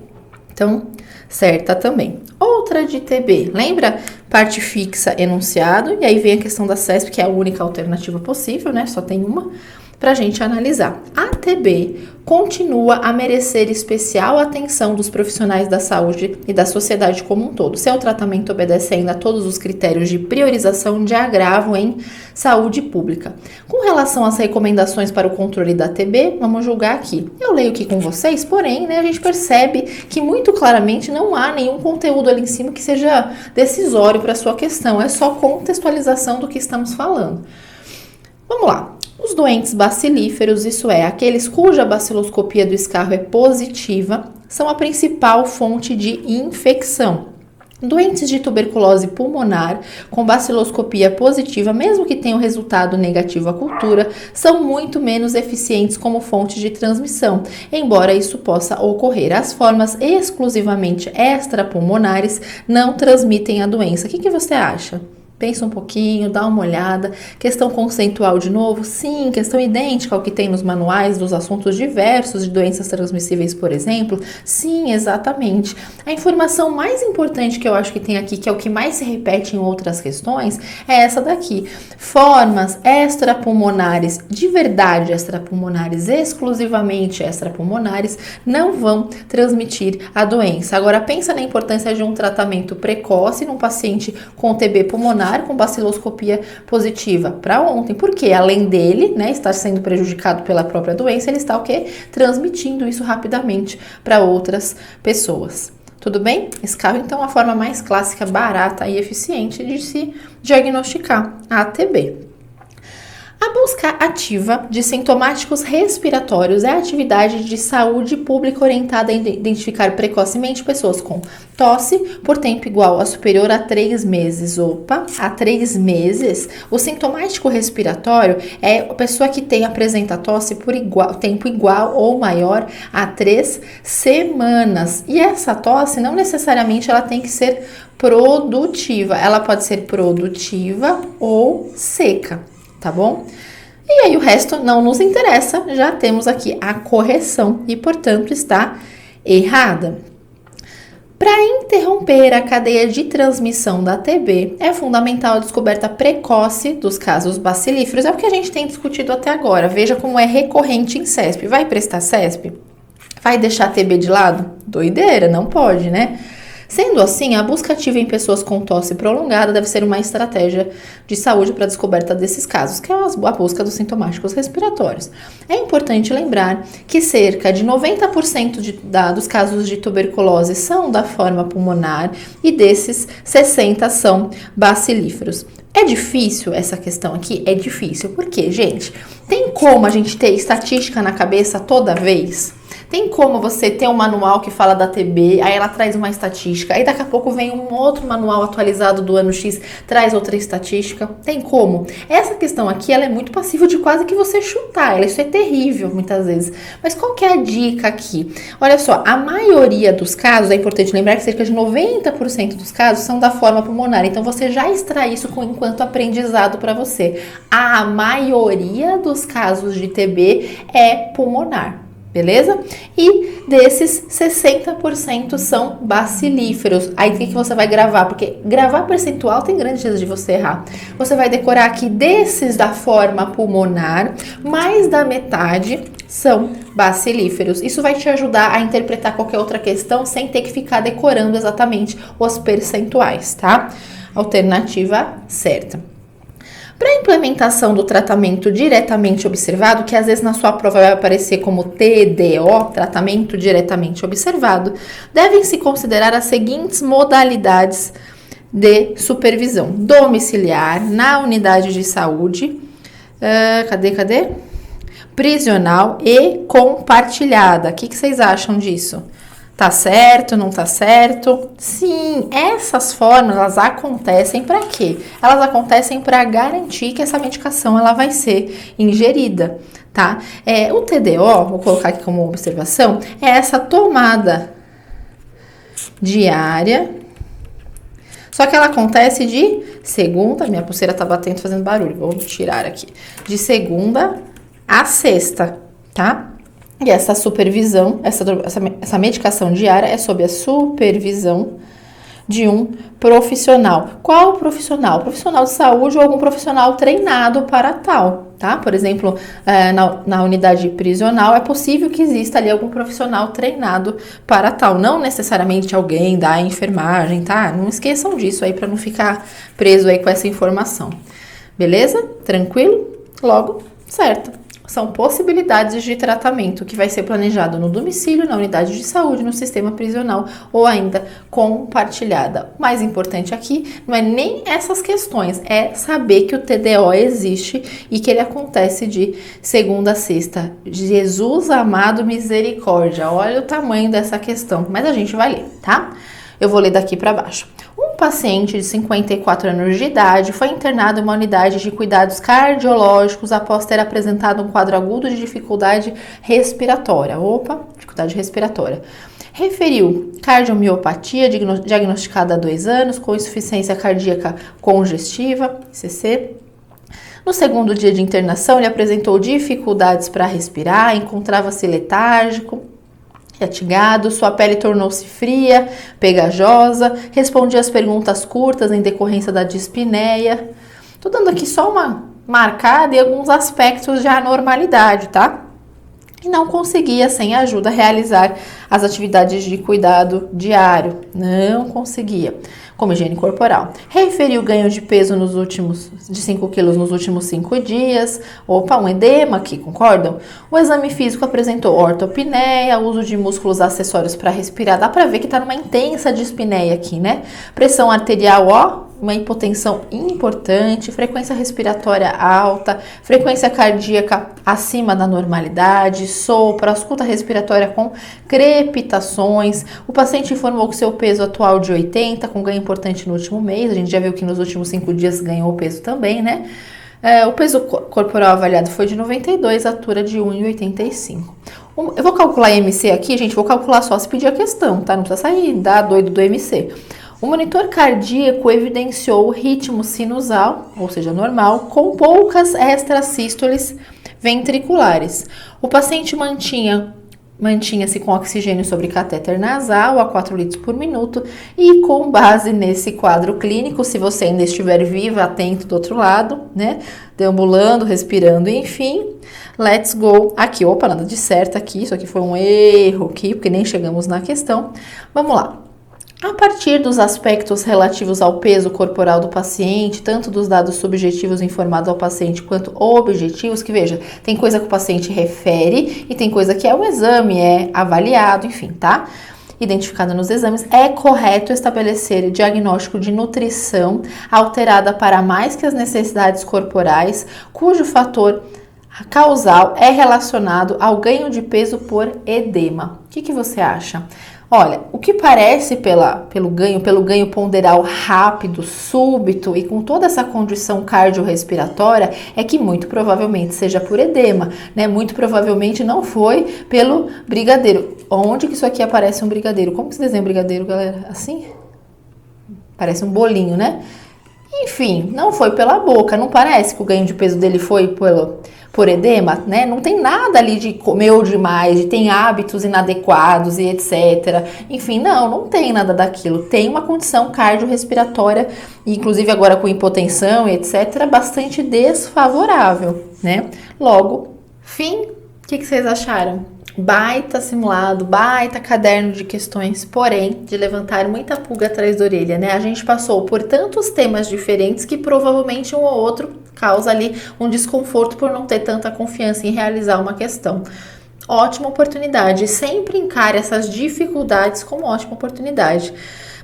Então, certa também. Outra de TB, lembra? Parte fixa, enunciado, e aí vem a questão da CESP, que é a única alternativa possível, né? Só tem uma para a gente analisar. A TB continua a merecer especial atenção dos profissionais da saúde e da sociedade como um todo. Seu tratamento obedece ainda a todos os critérios de priorização de agravo em saúde pública. Com relação às recomendações para o controle da TB, vamos julgar aqui. Eu leio aqui com vocês, porém, né, a gente percebe que muito claramente não há nenhum conteúdo ali em cima que seja decisório para a sua questão. É só contextualização do que estamos falando. Vamos lá. Os doentes bacilíferos, isso é, aqueles cuja baciloscopia do escarro é positiva, são a principal fonte de infecção. Doentes de tuberculose pulmonar com baciloscopia positiva, mesmo que tenham resultado negativo à cultura, são muito menos eficientes como fonte de transmissão, embora isso possa ocorrer. As formas exclusivamente extrapulmonares não transmitem a doença. O que você acha? Pensa um pouquinho, dá uma olhada. Questão conceitual de novo? Sim, questão idêntica ao que tem nos manuais dos assuntos diversos de doenças transmissíveis, por exemplo. Sim, exatamente. A informação mais importante que eu acho que tem aqui, que é o que mais se repete em outras questões, é essa daqui. Formas extrapulmonares, de verdade extrapulmonares, exclusivamente extrapulmonares, não vão transmitir a doença. Agora, pensa na importância de um tratamento precoce num paciente com TB pulmonar, com baciloscopia positiva para ontem, porque além dele, né, estar sendo prejudicado pela própria doença, ele está o quê? Transmitindo isso rapidamente para outras pessoas. Tudo bem? Escarro, então, é a forma mais clássica, barata e eficiente de se diagnosticar a TB. A busca ativa de sintomáticos respiratórios é a atividade de saúde pública orientada a identificar precocemente pessoas com tosse por tempo igual ou superior a 3 meses. A 3 meses. O sintomático respiratório é a pessoa que apresenta tosse por tempo igual ou maior a 3 semanas. E essa tosse não necessariamente ela tem que ser produtiva. Ela pode ser produtiva ou seca. Tá bom? E aí o resto não nos interessa, já temos aqui a correção e, portanto, está errada. Para interromper a cadeia de transmissão da TB, é fundamental a descoberta precoce dos casos bacilíferos. É o que a gente tem discutido até agora. Veja como é recorrente em CESP. Vai prestar CESP? Vai deixar a TB de lado? Doideira, não pode, né? Sendo assim, a busca ativa em pessoas com tosse prolongada deve ser uma estratégia de saúde para a descoberta desses casos, que é a busca dos sintomáticos respiratórios. É importante lembrar que cerca de 90% dos casos de tuberculose são da forma pulmonar e desses 60 são bacilíferos. É difícil essa questão aqui? É difícil. Por quê, gente? Tem como a gente ter estatística na cabeça toda vez? Tem como você ter um manual que fala da TB, aí ela traz uma estatística, aí daqui a pouco vem um outro manual atualizado do ano X, traz outra estatística? Tem como? Essa questão aqui, ela é muito passível de quase que você chutar, isso é terrível muitas vezes. Mas qual que é a dica aqui? Olha só, a maioria dos casos, é importante lembrar que cerca de 90% dos casos são da forma pulmonar, então você já extrai isso enquanto aprendizado para você. A maioria dos casos de TB é pulmonar. Beleza? E desses 60% são bacilíferos. Aí o que você vai gravar? Porque gravar percentual tem grande chance de você errar. Você vai decorar que desses da forma pulmonar, mais da metade são bacilíferos. Isso vai te ajudar a interpretar qualquer outra questão sem ter que ficar decorando exatamente os percentuais, tá? Alternativa certa. Para a implementação do tratamento diretamente observado, que às vezes na sua prova vai aparecer como TDO, tratamento diretamente observado, devem-se considerar as seguintes modalidades de supervisão: domiciliar, na unidade de saúde, prisional e compartilhada. O que vocês acham disso? Tá certo, não tá certo? Sim, essas formas, elas acontecem para quê? Elas acontecem para garantir que essa medicação ela vai ser ingerida, tá? O TDO, vou colocar aqui como observação, é essa tomada diária, só que ela acontece de segunda, minha pulseira tá batendo, fazendo barulho, vou tirar aqui, de a sexta, tá? E essa supervisão, essa medicação diária é sob a supervisão de um profissional. Qual profissional? Profissional de saúde ou algum profissional treinado para tal, tá? Por exemplo, na unidade prisional é possível que exista ali algum profissional treinado para tal. Não necessariamente alguém da enfermagem, tá? Não esqueçam disso aí para não ficar preso aí com essa informação. Beleza? Tranquilo? Logo, certo. São possibilidades de tratamento que vai ser planejado no domicílio, na unidade de saúde, no sistema prisional ou ainda compartilhada. O mais importante aqui não é nem essas questões, é saber que o TDO existe e que ele acontece de segunda a sexta. Jesus amado, misericórdia, olha o tamanho dessa questão, mas a gente vai ler, tá? Eu vou ler daqui para baixo. Um paciente de 54 anos de idade foi internado em uma unidade de cuidados cardiológicos após ter apresentado um quadro agudo de dificuldade respiratória. Dificuldade respiratória. Referiu cardiomiopatia diagnosticada há 2 anos, com insuficiência cardíaca congestiva, ICC. No segundo dia de internação, ele apresentou dificuldades para respirar, encontrava-se letárgico, fatigado, sua pele tornou-se fria, pegajosa, respondia às perguntas curtas em decorrência da dispneia. Tô dando aqui só uma marcada e alguns aspectos de anormalidade, tá? E não conseguia, sem ajuda, realizar as atividades de cuidado diário. Não conseguia. Como higiene corporal. Referiu ganho de peso de 5 quilos nos últimos 5 dias. Um edema aqui, concordam? O exame físico apresentou ortopneia, uso de músculos acessórios para respirar. Dá para ver que tá numa intensa dispneia aqui, né? Pressão arterial, uma hipotensão importante, frequência respiratória alta, frequência cardíaca acima da normalidade, sopro, ausculta respiratória com crepitações. O paciente informou que seu peso atual de 80, com ganho importante no último mês. A gente já viu que nos últimos 5 dias ganhou peso também, né? O peso corporal avaliado foi de 92, a altura de 1,85. Eu vou calcular IMC aqui, gente, vou calcular só se pedir a questão, tá? Não precisa sair, dá doido do IMC. O monitor cardíaco evidenciou ritmo sinusal, ou seja, normal, com poucas extrasístoles ventriculares. O paciente mantinha-se com oxigênio sobre catéter nasal a 4 litros por minuto e com base nesse quadro clínico, se você ainda estiver viva, atento do outro lado, né? Deambulando, respirando, enfim, let's go. Aqui, nada de certo aqui, isso aqui foi um erro aqui, porque nem chegamos na questão. Vamos lá. a partir dos aspectos relativos ao peso corporal do paciente, tanto dos dados subjetivos informados ao paciente quanto objetivos, que veja, tem coisa que o paciente refere e tem coisa que é o exame, é avaliado, enfim, tá? Identificada nos exames, é correto estabelecer diagnóstico de nutrição alterada para mais que as necessidades corporais, cujo fator causal é relacionado ao ganho de peso por edema. O que você acha? Olha, o que parece pelo ganho ponderal rápido, súbito e com toda essa condição cardiorrespiratória é que muito provavelmente seja por edema, né? Muito provavelmente não foi pelo brigadeiro. Onde que isso aqui aparece um brigadeiro? Como que se desenha um brigadeiro, galera? Assim? Parece um bolinho, né? Enfim, não foi pela boca, não parece que o ganho de peso dele foi por edema, né? Não tem nada ali de comeu demais, de tem hábitos inadequados e etc. Enfim, não tem nada daquilo. Tem uma condição cardiorrespiratória, inclusive agora com hipotensão e etc., bastante desfavorável, né? Logo, fim, o que vocês acharam? Baita simulado, baita caderno de questões, porém, de levantar muita pulga atrás da orelha, né? A gente passou por tantos temas diferentes que provavelmente um ou outro causa ali um desconforto por não ter tanta confiança em realizar uma questão. Ótima oportunidade, sempre encare essas dificuldades como ótima oportunidade.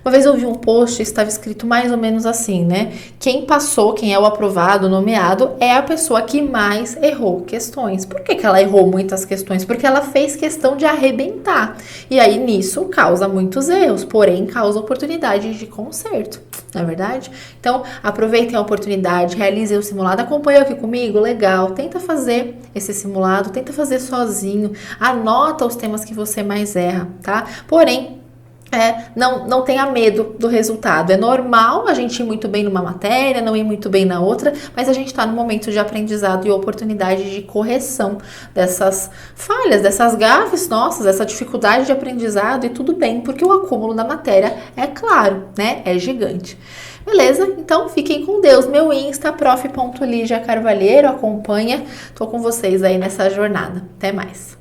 Uma vez eu vi um post, estava escrito mais ou menos assim, né? Quem passou, quem é o aprovado, nomeado, é a pessoa que mais errou questões. Por que ela errou muitas questões? Porque ela fez questão de arrebentar. E aí, nisso, causa muitos erros, porém, causa oportunidade de conserto, não é verdade? Então, aproveitem a oportunidade, realizem o simulado, acompanha aqui comigo, legal. Tenta fazer esse simulado, tenta fazer sozinho, anota os temas que você mais erra, tá? Porém, não tenha medo do resultado. É normal a gente ir muito bem numa matéria, não ir muito bem na outra, mas a gente está no momento de aprendizado e oportunidade de correção dessas falhas, dessas gafes nossas, essa dificuldade de aprendizado e tudo bem, porque o acúmulo da matéria, é claro, né, é gigante. Beleza? Então fiquem com Deus. Meu Insta, prof.ligia Carvalheiro, acompanha. Tô com vocês aí nessa jornada. Até mais.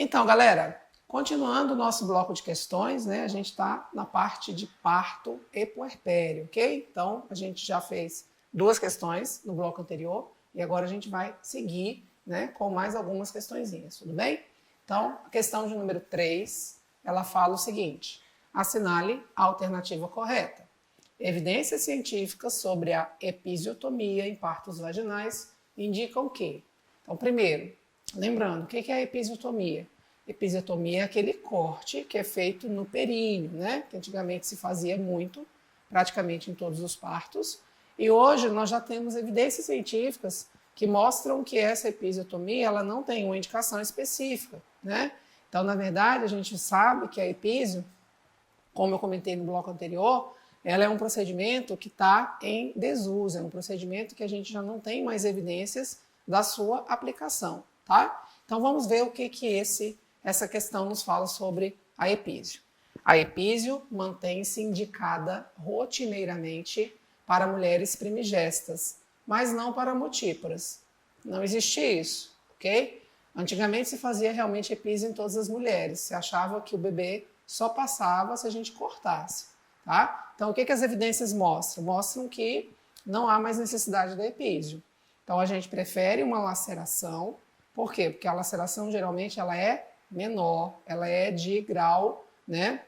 Então, galera, continuando o nosso bloco de questões, né? A gente está na parte de parto e puerpério, ok? Então, a gente já fez 2 questões no bloco anterior e agora a gente vai seguir, né, com mais algumas questõezinhas, tudo bem? Então, a questão de número 3, ela fala o seguinte: assinale a alternativa correta. Evidências científicas sobre a episiotomia em partos vaginais indicam que... Então, primeiro, lembrando, o que é a episiotomia? Episiotomia é aquele corte que é feito no períneo, né? Que antigamente se fazia muito, praticamente em todos os partos. E hoje nós já temos evidências científicas que mostram que essa episiotomia ela não tem uma indicação específica, né? Então, na verdade, a gente sabe que a epísio, como eu comentei no bloco anterior, ela é um procedimento que está em desuso, é um procedimento que a gente já não tem mais evidências da sua aplicação, tá? Então vamos ver o que essa questão nos fala sobre a epísio. A epísio mantém-se indicada rotineiramente para mulheres primigestas, mas não para multíparas. Não existe isso, ok? Antigamente se fazia realmente epísio em todas as mulheres, se achava que o bebê só passava se a gente cortasse, tá? Então o que as evidências mostram? Mostram que não há mais necessidade da epísio. Então a gente prefere uma laceração. Por quê? Porque a laceração geralmente ela é menor, ela é de grau, né,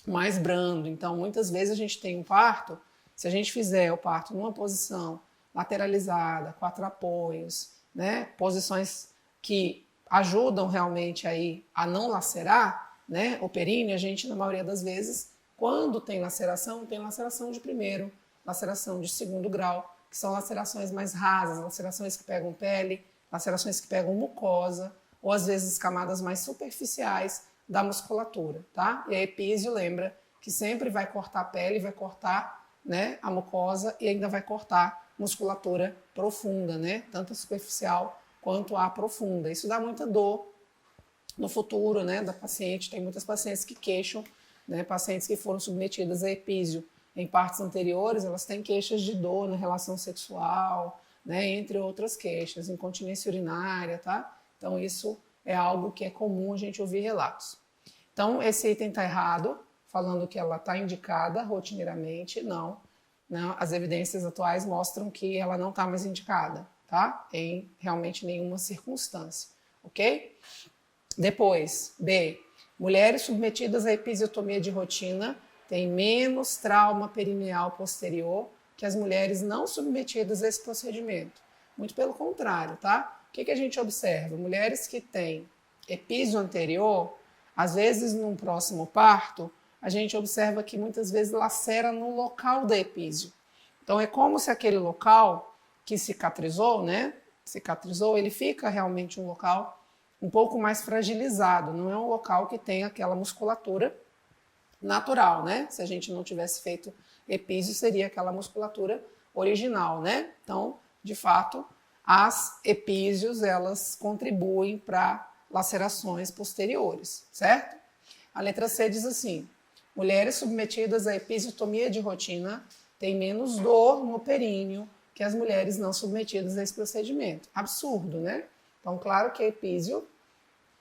mais brando. Então muitas vezes a gente tem um parto, se a gente fizer o parto numa posição lateralizada, 4 apoios, né, posições que ajudam realmente aí a não lacerar, né, o períneo, a gente na maioria das vezes, quando tem laceração de primeiro, laceração de segundo grau, que são lacerações mais rasas, lacerações que pegam pele, lacerações que pegam mucosa, ou às vezes camadas mais superficiais da musculatura, tá? E a epísio lembra que sempre vai cortar a pele, vai cortar, né, a mucosa e ainda vai cortar musculatura profunda, né? Tanto a superficial quanto a profunda. Isso dá muita dor no futuro, né, da paciente. Tem muitas pacientes que queixam, né, pacientes que foram submetidas a epísio em partos anteriores, elas têm queixas de dor na relação sexual, né? Entre outras queixas, incontinência urinária, tá? Então, isso é algo que é comum a gente ouvir relatos. Então, esse item está errado, falando que ela está indicada rotineiramente, não. As evidências atuais mostram que ela não está mais indicada, tá? Em realmente nenhuma circunstância, ok? Depois, B. Mulheres submetidas à episiotomia de rotina têm menos trauma perineal posterior que as mulheres não submetidas a esse procedimento. Muito pelo contrário, tá? O que a gente observa? Mulheres que têm epísio anterior, às vezes num próximo parto, a gente observa que muitas vezes lacera no local da epísio. Então é como se aquele local que cicatrizou, né? Cicatrizou, ele fica realmente um local um pouco mais fragilizado, não é um local que tem aquela musculatura natural, né? Se a gente não tivesse feito epísio, seria aquela musculatura original, né? Então, de fato, as epísios, elas contribuem para lacerações posteriores, certo? A letra C diz assim: mulheres submetidas à episiotomia de rotina têm menos dor no períneo que as mulheres não submetidas a esse procedimento. Absurdo, né? Então, claro que a epísio,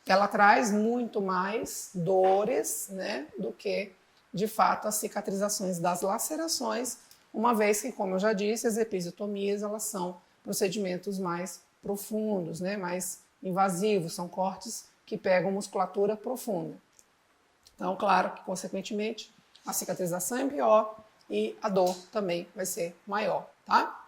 ela traz muito mais dores, né, do que, de fato, as cicatrizações das lacerações, uma vez que, como eu já disse, as episiotomias, elas são procedimentos mais profundos, né, mais invasivos, são cortes que pegam musculatura profunda. Então, claro que, consequentemente, a cicatrização é pior e a dor também vai ser maior, tá?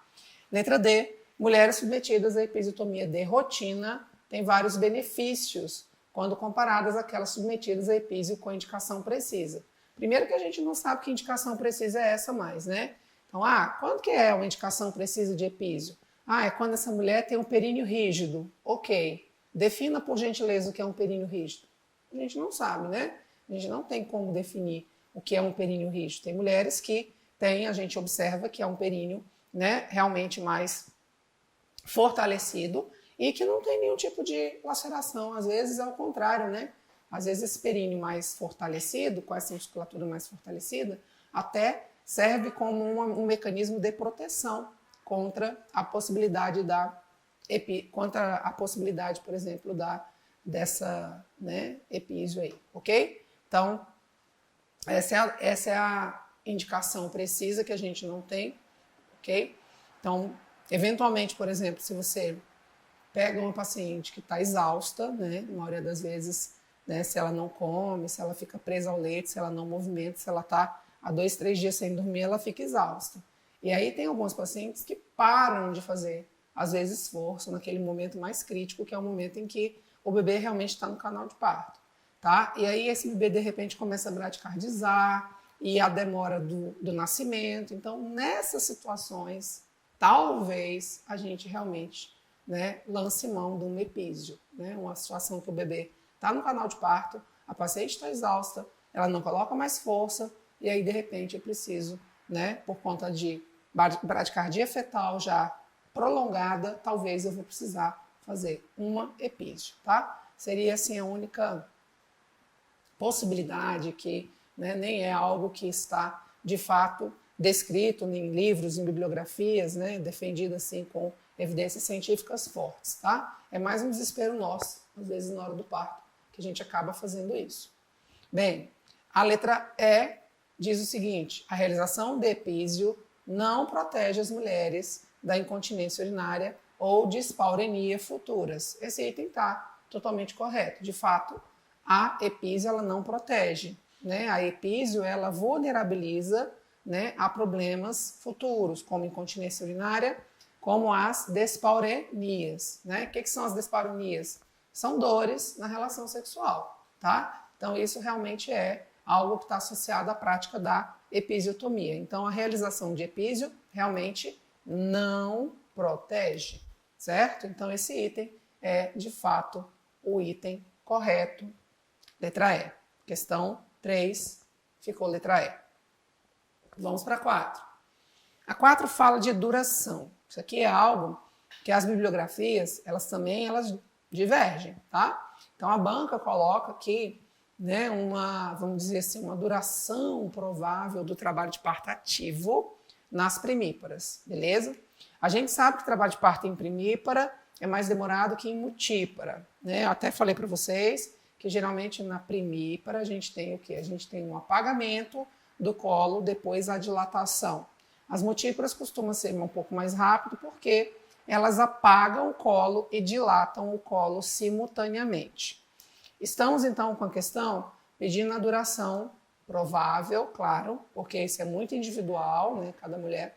Letra D. Mulheres submetidas à episiotomia de rotina têm vários benefícios quando comparadas àquelas submetidas a epísio com indicação precisa. Primeiro que a gente não sabe que indicação precisa é essa mais, né? Então, quando que é uma indicação precisa de epísio? É quando essa mulher tem um períneo rígido. Ok. Defina, por gentileza, o que é um períneo rígido. A gente não sabe, né? A gente não tem como definir o que é um períneo rígido. Tem mulheres que têm, a gente observa que é um períneo, né, realmente mais fortalecido e que não tem nenhum tipo de laceração. Às vezes é o contrário, né? Às vezes esse períneo mais fortalecido, com essa musculatura mais fortalecida, até serve como um mecanismo de proteção contra a possibilidade por exemplo, dessa, né, epísio aí, ok? Então, essa é a indicação precisa que a gente não tem, ok? Então, eventualmente, por exemplo, se você pega uma paciente que está exausta, né, na maioria das vezes, né, se ela não come, se ela fica presa ao leite, se ela não movimenta, se ela está há 2, 3 dias sem dormir, ela fica exausta. E aí tem alguns pacientes que param de fazer, às vezes, esforço naquele momento mais crítico, que é o momento em que o bebê realmente está no canal de parto, tá? E aí esse bebê, de repente, começa a bradicardizar e a demora do nascimento. Então, nessas situações, talvez a gente realmente, né, lance mão de um epísio, né? Uma situação que o bebê está no canal de parto, a paciente está exausta, ela não coloca mais força, e aí, de repente, é preciso, né, por conta de bradicardia fetal já prolongada, talvez eu vou precisar fazer uma epísio, tá? Seria, assim, a única possibilidade que, né, nem é algo que está, de fato, descrito em livros, em bibliografias, né, defendido, assim, com evidências científicas fortes, tá? É mais um desespero nosso, às vezes, na hora do parto, que a gente acaba fazendo isso. Bem, a letra E diz o seguinte: a realização de epísio não protege as mulheres da incontinência urinária ou dispaurenia futuras. Esse item está totalmente correto. De fato, a epísio ela não protege, né? A epísio ela vulnerabiliza, né, a problemas futuros, como incontinência urinária, como as despaurenias, né? O que são as despaurenias? São dores na relação sexual, tá? Então, isso realmente é algo que está associado à prática da episiotomia. Então, a realização de epísio realmente não protege, certo? Então, esse item é, de fato, o item correto, letra E. Questão 3, ficou letra E. Vamos para a 4. A 4 fala de duração. Isso aqui é algo que as bibliografias, elas divergem, tá? Então, a banca coloca aqui, né, vamos dizer assim, uma duração provável do trabalho de parto ativo nas primíparas, beleza? A gente sabe que o trabalho de parto em primípara é mais demorado que em multípara, né? Eu até falei para vocês que geralmente na primípara a gente tem o quê? A gente tem um apagamento do colo, depois a dilatação. As multíparas costumam ser um pouco mais rápido porque elas apagam o colo e dilatam o colo simultaneamente. Estamos então com a questão pedindo a duração provável, claro, porque isso é muito individual, né? Cada mulher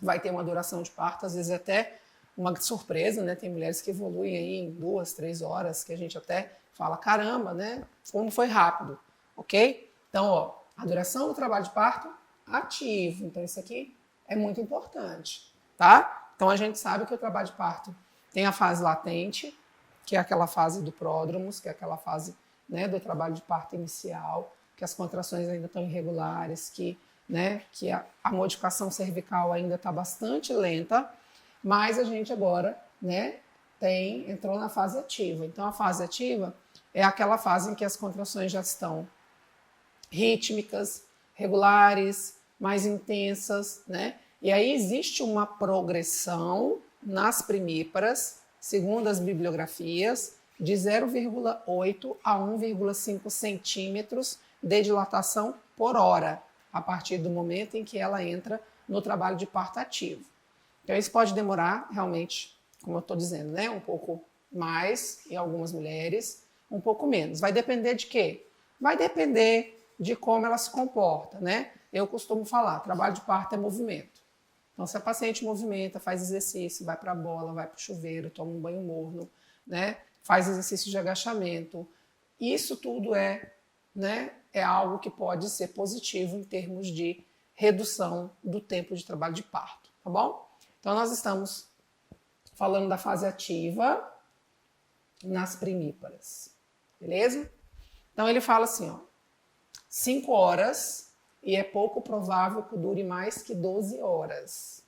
vai ter uma duração de parto, às vezes até uma surpresa, né? Tem mulheres que evoluem aí em 2, 3 horas, que a gente até fala, caramba, né? Como foi rápido, ok? Então, ó, a duração do trabalho de parto ativo. Então, isso aqui é muito importante, tá? Então, a gente sabe que o trabalho de parto tem a fase latente, que é aquela fase do pródromos, que é aquela fase, né, do trabalho de parto inicial, que as contrações ainda estão irregulares, que a modificação cervical ainda está bastante lenta, mas a gente agora, né, entrou na fase ativa. Então, a fase ativa é aquela fase em que as contrações já estão rítmicas, regulares, mais intensas, né? E aí existe uma progressão nas primíparas, segundo as bibliografias, de 0,8 a 1,5 centímetros de dilatação por hora, a partir do momento em que ela entra no trabalho de parto ativo. Então, isso pode demorar realmente, como eu estou dizendo, né? Um pouco mais em algumas mulheres, um pouco menos. Vai depender de quê? Vai depender de como ela se comporta, né? Eu costumo falar, trabalho de parto é movimento. Então, se a paciente movimenta, faz exercício, vai para a bola, vai para o chuveiro, toma um banho morno, né? Faz exercício de agachamento, isso tudo é algo que pode ser positivo em termos de redução do tempo de trabalho de parto, tá bom? Então, nós estamos falando da fase ativa nas primíparas, beleza? Então, ele fala assim, ó, 5 horas e é pouco provável que dure mais que 12 horas,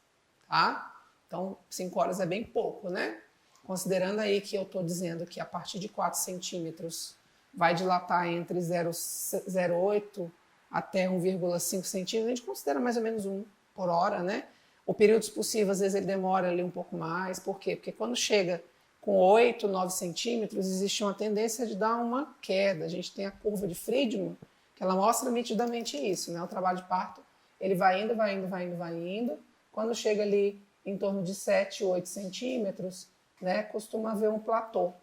tá? Então, 5 horas é bem pouco, né? Considerando aí que eu estou dizendo que a partir de 4 centímetros vai dilatar entre 0,8 até 1,5 centímetros, a gente considera mais ou menos 1 por hora, né? O período expulsivo, às vezes, ele demora ali um pouco mais. Por quê? Porque quando chega com 8, 9 centímetros, existe uma tendência de dar uma queda. A gente tem a curva de Friedman, que ela mostra nitidamente isso, né? O trabalho de parto, ele vai indo, vai indo, vai indo, vai indo. Quando chega ali em torno de 7, 8 centímetros, né, costuma haver um platô,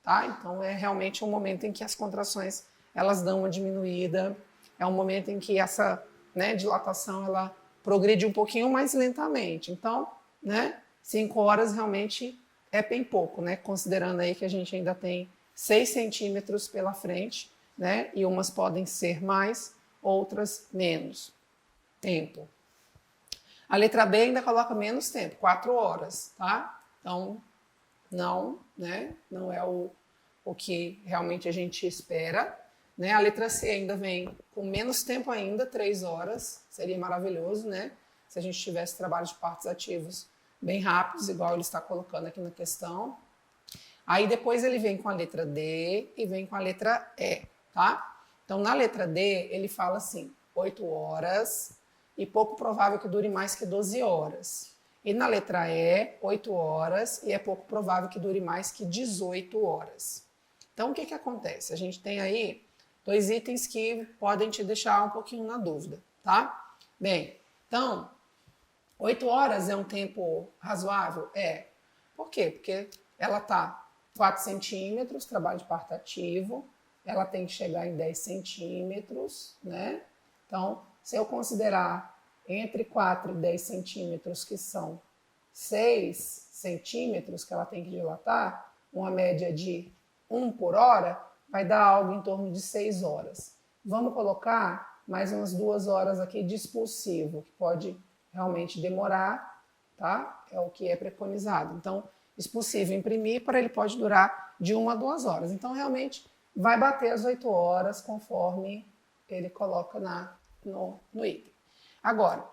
tá? Então, é realmente um momento em que as contrações, elas dão uma diminuída, é um momento em que essa, né, dilatação, ela progride um pouquinho mais lentamente. Então, né, 5 horas realmente é bem pouco, né? Considerando aí que a gente ainda tem 6 centímetros pela frente, né? E umas podem ser mais, outras menos tempo. A letra B ainda coloca menos tempo, 4 horas, tá? Então, não, né? Não é o que realmente a gente espera, né? A letra C ainda vem com menos tempo ainda, 3 horas, seria maravilhoso, né? Se a gente tivesse trabalhos de partos ativos bem rápidos, igual ele está colocando aqui na questão. Aí depois ele vem com a letra D e vem com a letra E, tá? Então, na letra D, ele fala assim, 8 horas e pouco provável que dure mais que 12 horas. E na letra E, 8 horas e é pouco provável que dure mais que 18 horas. Então, o que acontece? A gente tem aí 2 itens que podem te deixar um pouquinho na dúvida, tá? Bem, então, 8 horas é um tempo razoável? É. Por quê? Porque ela tá 4 centímetros, trabalho de parto ativo, ela tem que chegar em 10 centímetros, né? Então, se eu considerar entre 4 e 10 centímetros, que são 6 centímetros que ela tem que dilatar, uma média de 1 por hora, vai dar algo em torno de 6 horas. Vamos colocar mais umas 2 horas aqui de expulsivo, que pode realmente demorar, tá? É o que é preconizado. Então, expulsivo imprimir, para ele pode durar de 1 a 2 horas. Então, realmente, vai bater as 8 horas, conforme ele coloca no item. Agora,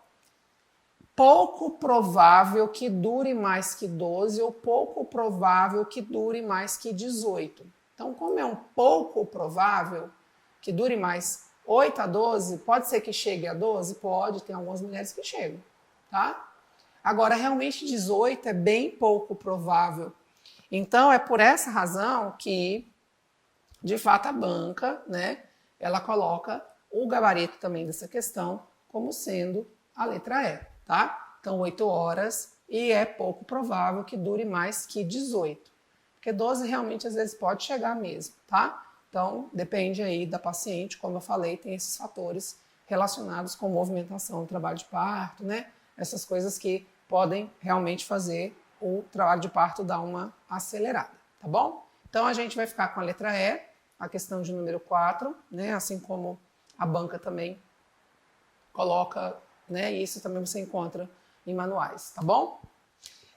pouco provável que dure mais que 12 ou pouco provável que dure mais que 18. Então, como é um pouco provável que dure mais 8 a 12, pode ser que chegue a 12? Pode, tem algumas mulheres que chegam, tá? Agora, realmente 18 é bem pouco provável. Então, é por essa razão que, de fato, a banca, né, ela coloca o gabarito também dessa questão como sendo a letra E, tá? Então, 8 horas e é pouco provável que dure mais que 18. Porque 12 realmente às vezes pode chegar mesmo, tá? Então, depende aí da paciente, como eu falei, tem esses fatores relacionados com movimentação do trabalho de parto, né? Essas coisas que podem realmente fazer o trabalho de parto dar uma acelerada, tá bom? Então, a gente vai ficar com a letra E, a questão de número 4, né? Assim como a banca também coloca, né? E isso também você encontra em manuais, tá bom?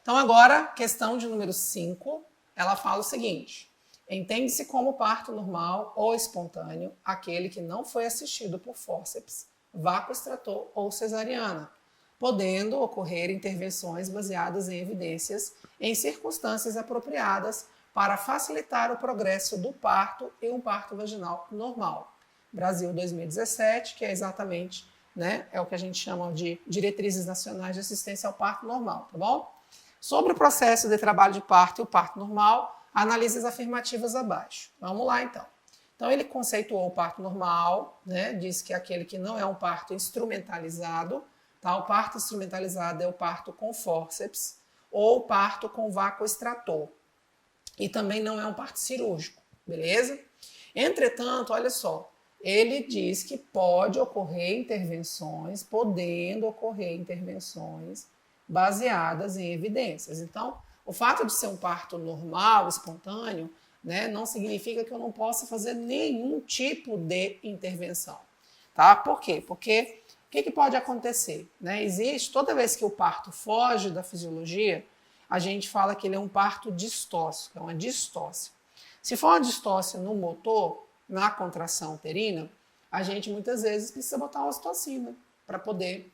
Então, agora, questão de número 5, ela fala o seguinte: entende-se como parto normal ou espontâneo aquele que não foi assistido por fórceps, vácuo extrator ou cesariana, podendo ocorrer intervenções baseadas em evidências em circunstâncias apropriadas para facilitar o progresso do parto e um parto vaginal normal. Brasil 2017, que é exatamente, né, é o que a gente chama de Diretrizes Nacionais de Assistência ao Parto Normal, tá bom? Sobre o processo de trabalho de parto e o parto normal, analise as afirmativas abaixo. Vamos lá, então. Então, ele conceituou o parto normal, né? Diz que é aquele que não é um parto instrumentalizado. Tá? O parto instrumentalizado é o parto com fórceps ou o parto com vácuo extrator. E também não é um parto cirúrgico, beleza? Entretanto, olha só, ele diz que pode ocorrer intervenções, podendo ocorrer intervenções baseadas em evidências. Então, o fato de ser um parto normal, espontâneo, né, não significa que eu não possa fazer nenhum tipo de intervenção. Tá? Por quê? Porque o que pode acontecer? Né? Existe, toda vez que o parto foge da fisiologia, a gente fala que ele é um parto distócico, é uma distócia. Se for uma distócia no motor, na contração uterina, a gente muitas vezes precisa botar uma ocitocina para poder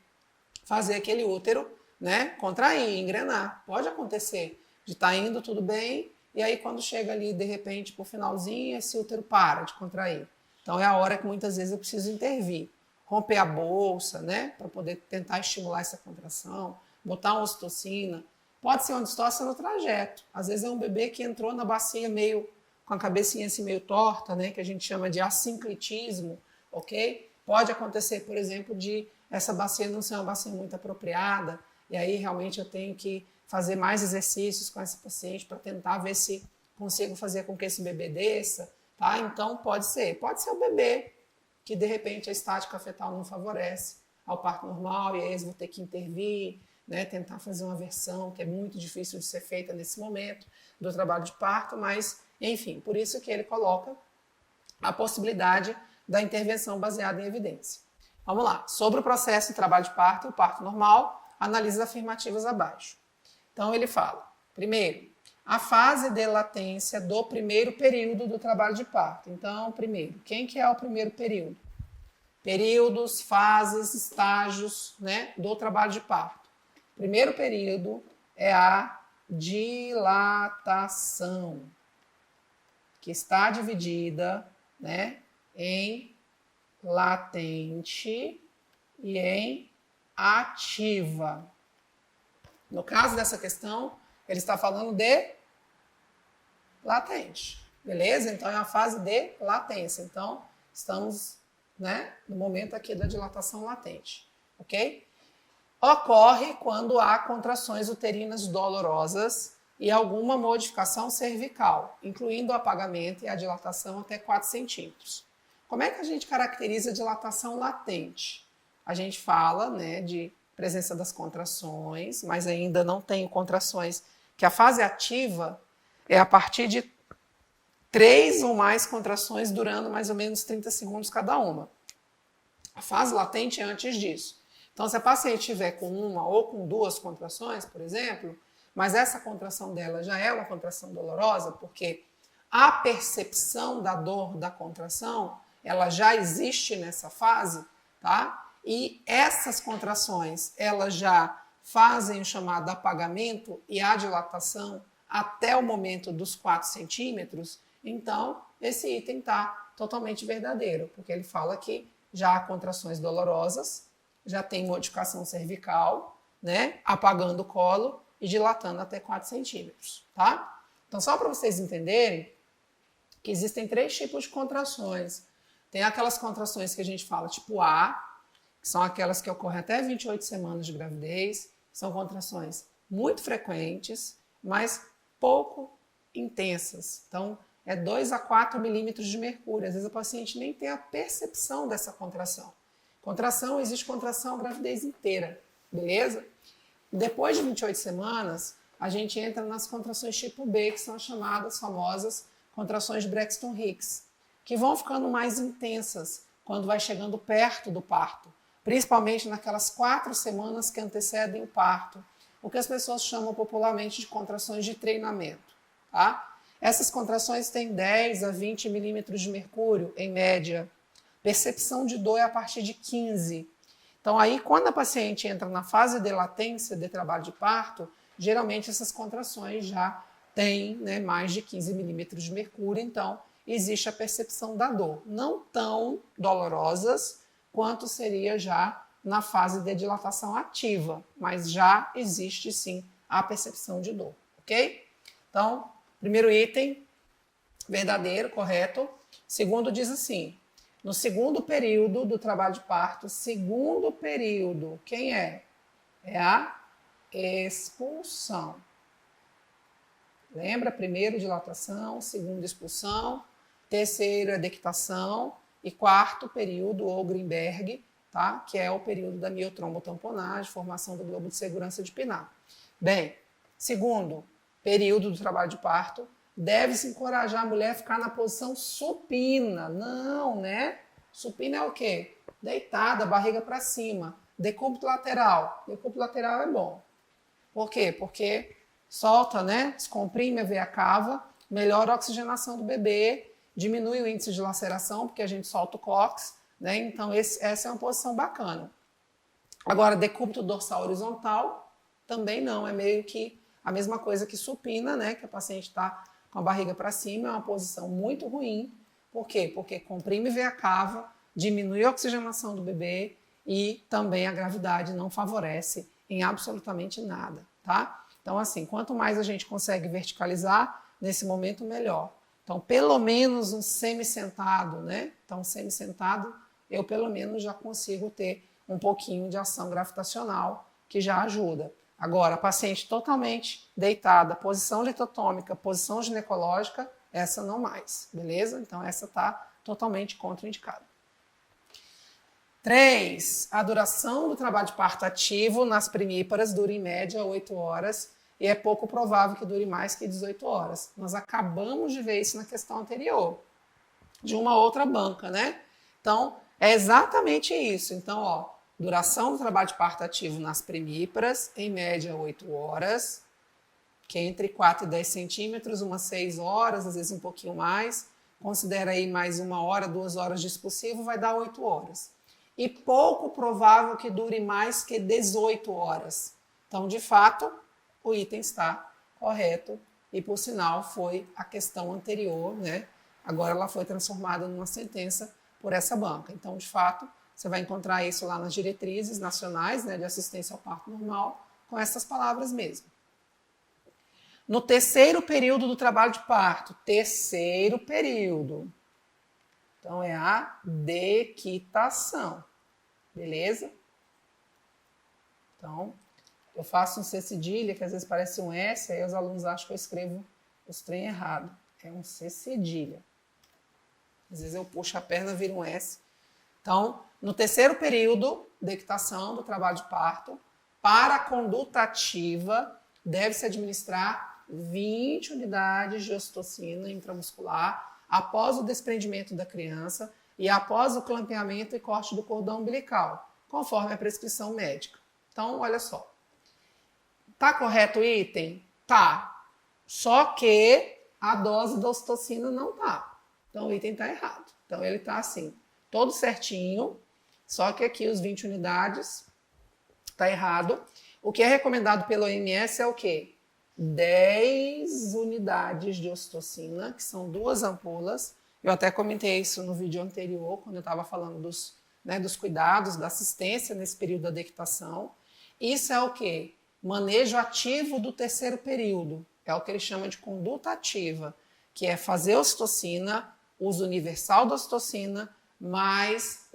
fazer aquele útero, né, contrair, engrenar. Pode acontecer de estar indo tudo bem e aí quando chega ali de repente pro finalzinho esse útero para de contrair. Então é a hora que muitas vezes eu preciso intervir, romper a bolsa, né, para poder tentar estimular essa contração, botar uma ocitocina. Pode ser uma distócia no trajeto. Às vezes é um bebê que entrou na bacia meio com a cabecinha assim meio torta, né, que a gente chama de assinclitismo, ok? Pode acontecer, por exemplo, de essa bacia não ser uma bacia muito apropriada, e aí realmente eu tenho que fazer mais exercícios com essa paciente para tentar ver se consigo fazer com que esse bebê desça, tá? Então pode ser o bebê que de repente a estática fetal não favorece ao parto normal e aí eles vão ter que intervir, né, tentar fazer uma versão que é muito difícil de ser feita nesse momento do trabalho de parto, mas enfim, por isso que ele coloca a possibilidade da intervenção baseada em evidência. Vamos lá, sobre o processo de trabalho de parto e o parto normal, analise as afirmativas abaixo. Então ele fala, primeiro, a fase de latência do primeiro período do trabalho de parto. Então, primeiro, quem que é o primeiro período? Períodos, fases, estágios, né, do trabalho de parto. Primeiro período é a dilatação, que está dividida, né, em latente e em ativa. No caso dessa questão, ele está falando de latente, beleza? Então, é a fase de latência. Então, estamos, né, no momento aqui da dilatação latente, ok? Ocorre quando há contrações uterinas dolorosas e alguma modificação cervical, incluindo o apagamento e a dilatação até 4 centímetros. Como é que a gente caracteriza a dilatação latente? A gente fala, né, de presença das contrações, mas ainda não tem contrações, que a fase ativa é a partir de 3 ou mais contrações durando mais ou menos 30 segundos cada uma. A fase latente é antes disso. Então, se a paciente estiver com uma ou com 2 contrações, por exemplo, mas essa contração dela já é uma contração dolorosa, porque a percepção da dor da contração, ela já existe nessa fase, tá? E essas contrações, elas já fazem o chamado apagamento e a dilatação até o momento dos 4 centímetros, então esse item está totalmente verdadeiro, porque ele fala que já há contrações dolorosas, já tem modificação cervical, né, apagando o colo e dilatando até 4 centímetros, tá? Então, só para vocês entenderem que existem 3 tipos de contrações. Tem aquelas contrações que a gente fala tipo A, que são aquelas que ocorrem até 28 semanas de gravidez, são contrações muito frequentes, mas pouco intensas. Então, é 2 a 4 milímetros de mercúrio. Às vezes a paciente nem tem a percepção dessa contração. Contração, existe contração a gravidez inteira, beleza? Depois de 28 semanas, a gente entra nas contrações tipo B, que são as chamadas famosas contrações de Braxton Hicks, que vão ficando mais intensas quando vai chegando perto do parto, principalmente naquelas 4 semanas que antecedem o parto, o que as pessoas chamam popularmente de contrações de treinamento, tá? Essas contrações têm 10 a 20 milímetros de mercúrio, em média. Percepção de dor é a partir de 15. Então, aí, quando a paciente entra na fase de latência de trabalho de parto, geralmente essas contrações já têm, né, mais de 15 milímetros de mercúrio, então existe a percepção da dor. Não tão dolorosas quanto seria já na fase de dilatação ativa, mas já existe sim a percepção de dor, ok? Então, primeiro item, verdadeiro, correto. Segundo diz assim, no segundo período do trabalho de parto, segundo período, quem é? É a expulsão. Lembra? Primeiro, dilatação, segundo, expulsão, terceiro, edectação e quarto período, ou Greenberg, tá? Que é o período da miotrombotamponagem, formação do globo de segurança de Pinat. Bem, segundo período do trabalho de parto, deve-se encorajar a mulher a ficar na posição supina. Não, né? Supina é o quê? Deitada, barriga para cima. Decúbito lateral. Decúbito lateral é bom. Por quê? Porque solta, né? Descomprime a veia cava, melhora a oxigenação do bebê, diminui o índice de laceração, porque a gente solta o cóccix, né? Então, essa é uma posição bacana. Agora, decúbito dorsal horizontal, também não. É meio que a mesma coisa que supina, né? Que a paciente está com a barriga para cima, é uma posição muito ruim. Por quê? Porque comprime veia cava, diminui a oxigenação do bebê e também a gravidade não favorece em absolutamente nada, tá? Então, assim, quanto mais a gente consegue verticalizar, nesse momento, melhor. Então, pelo menos um semi-sentado, né? Então, semi-sentado, eu pelo menos já consigo ter um pouquinho de ação gravitacional, que já ajuda. Agora, a paciente totalmente deitada, posição litotômica, posição ginecológica, essa não mais, beleza? Então, essa está totalmente contraindicada. 3. A duração do trabalho de parto ativo nas primíparas dura em média 8 horas e é pouco provável que dure mais que 18 horas. Nós acabamos de ver isso na questão anterior, de uma outra banca, né? Então, é exatamente isso. Então, ó, duração do trabalho de parto ativo nas primíparas, em média 8 horas, que é entre 4 e 10 centímetros, umas 6 horas, às vezes um pouquinho mais. Considera aí mais 1 hora, 2 horas de expulsivo, vai dar 8 horas. E pouco provável que dure mais que 18 horas. Então, de fato, o item está correto e, por sinal, foi a questão anterior, né? Agora ela foi transformada numa sentença por essa banca. Então, de fato, você vai encontrar isso lá nas diretrizes nacionais, né, de assistência ao parto normal, com essas palavras mesmo. No terceiro período do trabalho de parto, terceiro período, então é a dequitação, beleza? Então, eu faço um C cedilha, que às vezes parece um S, aí os alunos acham que eu escrevo os trem errado. É um C cedilha. Às vezes eu puxo a perna, vira um S. Então, no terceiro período de equitação do trabalho de parto, para a conduta ativa, deve-se administrar 20 unidades de ocitocina intramuscular após o desprendimento da criança e após o clampeamento e corte do cordão umbilical, conforme a prescrição médica. Então, olha só. Tá correto o item? Tá. Só que a dose da ocitocina não tá. Então, o item tá errado. Então, ele tá assim, todo certinho, só que aqui os 20 unidades tá errado. O que é recomendado pelo OMS é o quê? 10 unidades de ocitocina, que são 2 ampolas. Eu até comentei isso no vídeo anterior, quando eu estava falando dos cuidados, da assistência nesse período da dequitação. Isso é o quê? Manejo ativo do terceiro período. É o que ele chama de conduta ativa, que é fazer a ocitocina, uso universal da ocitocina, mais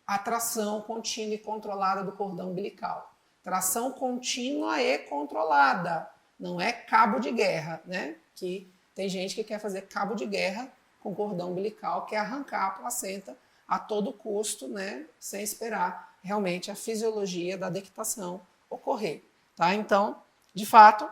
a tração contínua e controlada do cordão umbilical. Tração contínua e controlada, não é cabo de guerra, né? Que tem gente que quer fazer cabo de guerra com cordão umbilical, quer arrancar a placenta a todo custo, né? Sem esperar realmente a fisiologia da dectação ocorrer, tá? Então, de fato,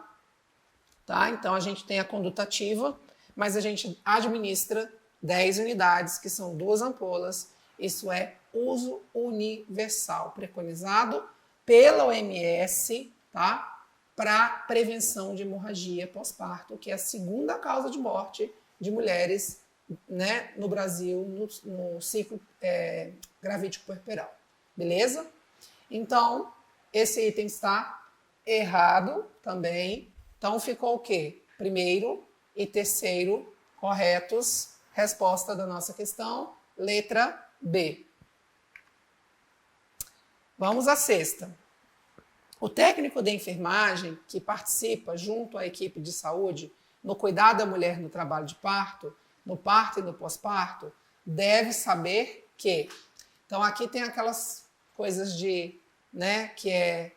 tá? Então a gente tem a conduta ativa, mas a gente administra 10 unidades, que são 2 ampolas. Isso é uso universal, preconizado pela OMS, tá? Para prevenção de hemorragia pós-parto, que é a segunda causa de morte de mulheres, né, no Brasil, no ciclo gravídico puerperal. Beleza? Então, esse item está errado também. Então, ficou o quê? Primeiro e terceiro corretos. Resposta da nossa questão, letra B. Vamos à sexta. O técnico de enfermagem que participa junto à equipe de saúde no cuidado da mulher no trabalho de parto, no parto e no pós-parto, deve saber que... Então, aqui tem aquelas coisas de, né, que é,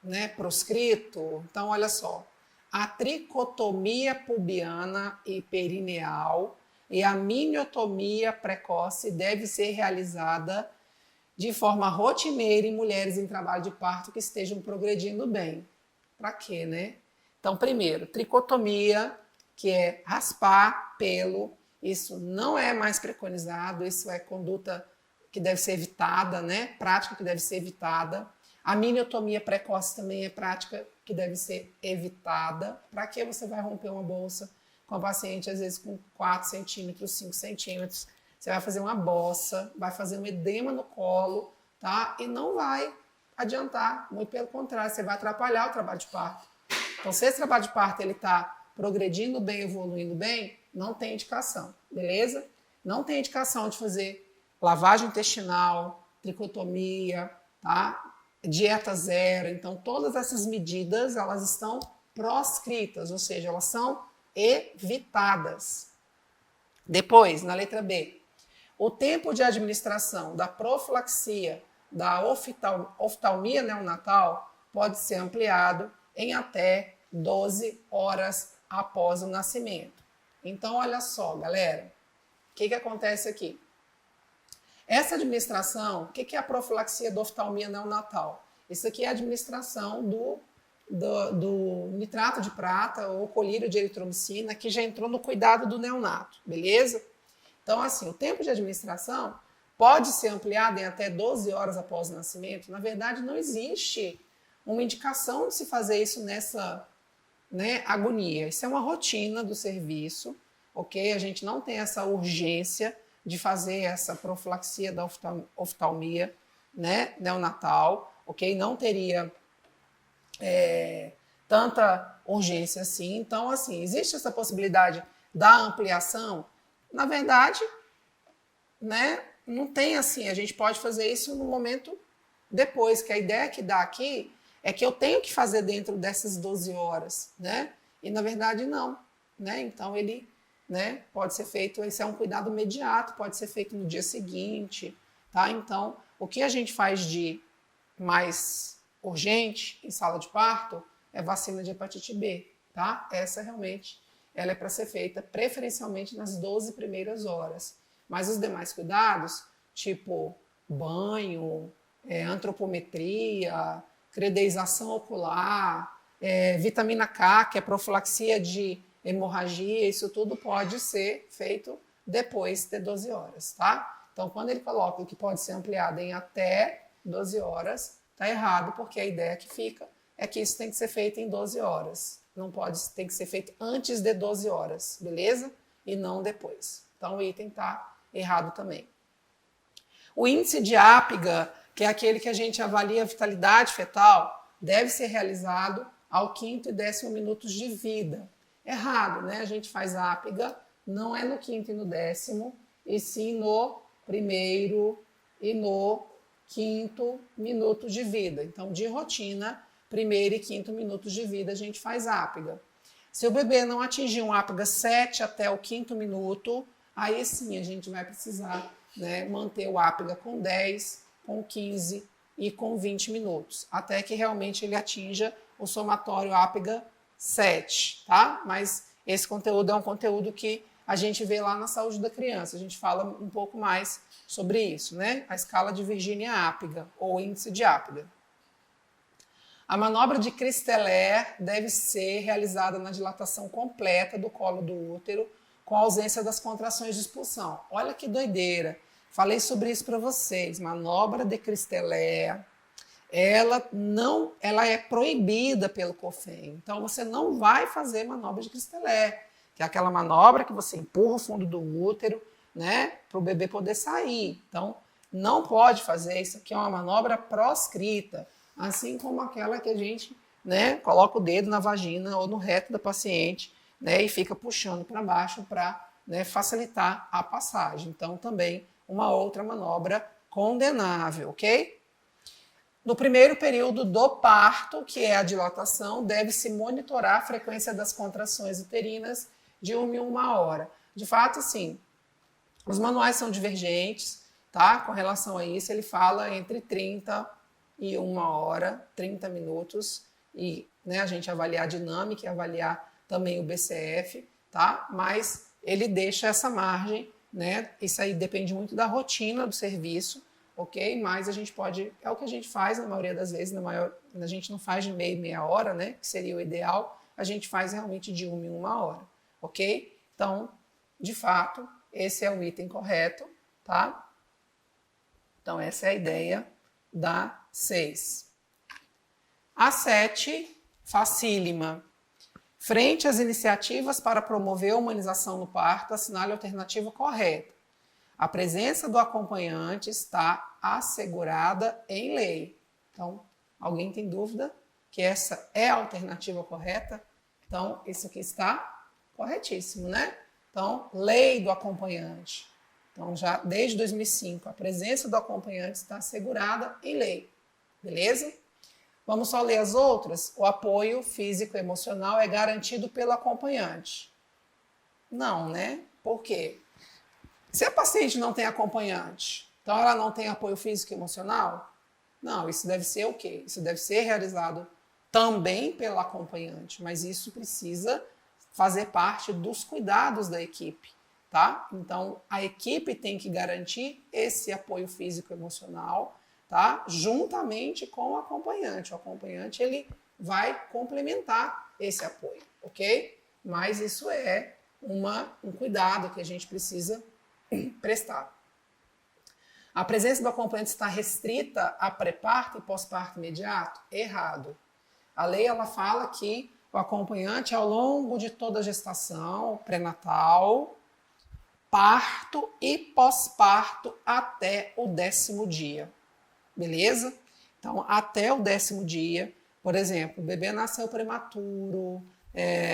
né, proscrito. Então, olha só. A tricotomia pubiana e perineal e a miniotomia precoce deve ser realizada de forma rotineira em mulheres em trabalho de parto que estejam progredindo bem. Para quê, né? Então, primeiro, tricotomia, que é raspar pelo, isso não é mais preconizado, isso é conduta que deve ser evitada, né? Prática que deve ser evitada. A miniotomia precoce também é prática que deve ser evitada. Para que você vai romper uma bolsa com a paciente, às vezes com 4 centímetros, 5 centímetros? Você vai fazer uma bossa, vai fazer um edema no colo, tá? E não vai adiantar, muito pelo contrário, você vai atrapalhar o trabalho de parto. Então, se esse trabalho de parto ele está progredindo bem, evoluindo bem, não tem indicação, beleza? Não tem indicação de fazer lavagem intestinal, tricotomia, tá? Dieta zero. Então, todas essas medidas, elas estão proscritas, ou seja, elas são evitadas. Depois, na letra B, o tempo de administração da profilaxia da oftalmia neonatal pode ser ampliado em até 12 horas após o nascimento. Então, olha só, galera, o que acontece aqui? Essa administração, o que é a profilaxia da oftalmia neonatal? Isso aqui é a administração do nitrato de prata ou colírio de eritromicina, que já entrou no cuidado do neonato, beleza? Então, assim, o tempo de administração pode ser ampliado em até 12 horas após o nascimento. Na verdade, não existe uma indicação de se fazer isso nessa, né, agonia. Isso é uma rotina do serviço, ok? A gente não tem essa urgência de fazer essa profilaxia da oftalmia, né, neonatal, ok? Não teria tanta urgência assim. Então, assim, existe essa possibilidade da ampliação? Na verdade, né, não tem assim, a gente pode fazer isso no momento depois, que a ideia que dá aqui é que eu tenho que fazer dentro dessas 12 horas, né? E na verdade não, né? Então ele, né, pode ser feito, esse é um cuidado imediato, pode ser feito no dia seguinte, tá? Então, o que a gente faz de mais urgente em sala de parto é vacina de hepatite B, tá? Essa realmente, ela é para ser feita preferencialmente nas 12 primeiras horas. Mas os demais cuidados, tipo banho, antropometria, credeização ocular, vitamina K, que é profilaxia de hemorragia, isso tudo pode ser feito depois de 12 horas, tá? Então, quando ele coloca que pode ser ampliado em até 12 horas, tá errado, porque a ideia que fica é que isso tem que ser feito em 12 horas. Não pode, tem que ser feito antes de 12 horas, beleza? E não depois. Então, o item tá errado também. O índice de Apgar, que é aquele que a gente avalia a vitalidade fetal, deve ser realizado ao 5º e 10º minutos de vida. Errado, né? A gente faz a Apgar, não é no 5º e no 10º, e sim no 1º e no quinto minuto de vida. Então, de rotina, primeiro e quinto minutos de vida a gente faz ápiga. Se o bebê não atingir um ápiga 7 até o quinto minuto, aí sim a gente vai precisar, né, manter o ápiga com 10, com 15 e com 20 minutos, até que realmente ele atinja o somatório ápiga 7, tá? Mas esse conteúdo é um conteúdo que a gente vê lá na saúde da criança, a gente fala um pouco mais sobre isso, né? A escala de Virginia-Ápiga, ou índice de Ápiga. A manobra de Christeller deve ser realizada na dilatação completa do colo do útero, com a ausência das contrações de expulsão. Olha que doideira! Falei sobre isso para vocês. Manobra de Christeller, ela é proibida pelo COFEN. Então, você não vai fazer manobra de Christeller, que é aquela manobra que você empurra o fundo do útero, né, para o bebê poder sair. Então, não pode fazer. Isso aqui é uma manobra proscrita, assim como aquela que a gente, né, coloca o dedo na vagina ou no reto da paciente, né, e fica puxando para baixo para, né, facilitar a passagem. Então, também uma outra manobra condenável, ok? No primeiro período do parto, que é a dilatação, deve-se monitorar a frequência das contrações uterinas de 1 em 1 hora. De fato, sim, os manuais são divergentes, tá? Com relação a isso, ele fala entre 30 e 1 hora, 30 minutos, e, né, a gente avaliar a dinâmica e avaliar também o BCF, tá? Mas ele deixa essa margem, né? Isso aí depende muito da rotina do serviço, ok? Mas a gente pode, é o que a gente faz na maioria das vezes, a gente não faz de meia hora, né? Que seria o ideal, a gente faz realmente de 1 em 1 hora, ok? Então, de fato, esse é o item correto, tá? Então, essa é a ideia da 6. A 7, facílima. Frente às iniciativas para promover a humanização no parto, assinale a alternativa correta. A presença do acompanhante está assegurada em lei. Então, alguém tem dúvida que essa é a alternativa correta? Então, isso aqui está corretíssimo, né? Então, lei do acompanhante. Então, já desde 2005, a presença do acompanhante está assegurada em lei. Beleza? Vamos só ler as outras? O apoio físico e emocional é garantido pelo acompanhante. Não, né? Por quê? Se a paciente não tem acompanhante, então ela não tem apoio físico e emocional? Não, isso deve ser o quê? Isso deve ser realizado também pelo acompanhante, mas isso precisa fazer parte dos cuidados da equipe, tá? Então, a equipe tem que garantir esse apoio físico e emocional, tá? Juntamente com o acompanhante. O acompanhante, ele vai complementar esse apoio, ok? Mas isso é um cuidado que a gente precisa prestar. A presença do acompanhante está restrita a pré-parto e pós-parto imediato? Errado. A lei, ela fala que o acompanhante ao longo de toda a gestação, pré-natal, parto e pós-parto até o 10º dia. Beleza? Então, até o 10º dia, por exemplo, o bebê nasceu prematuro,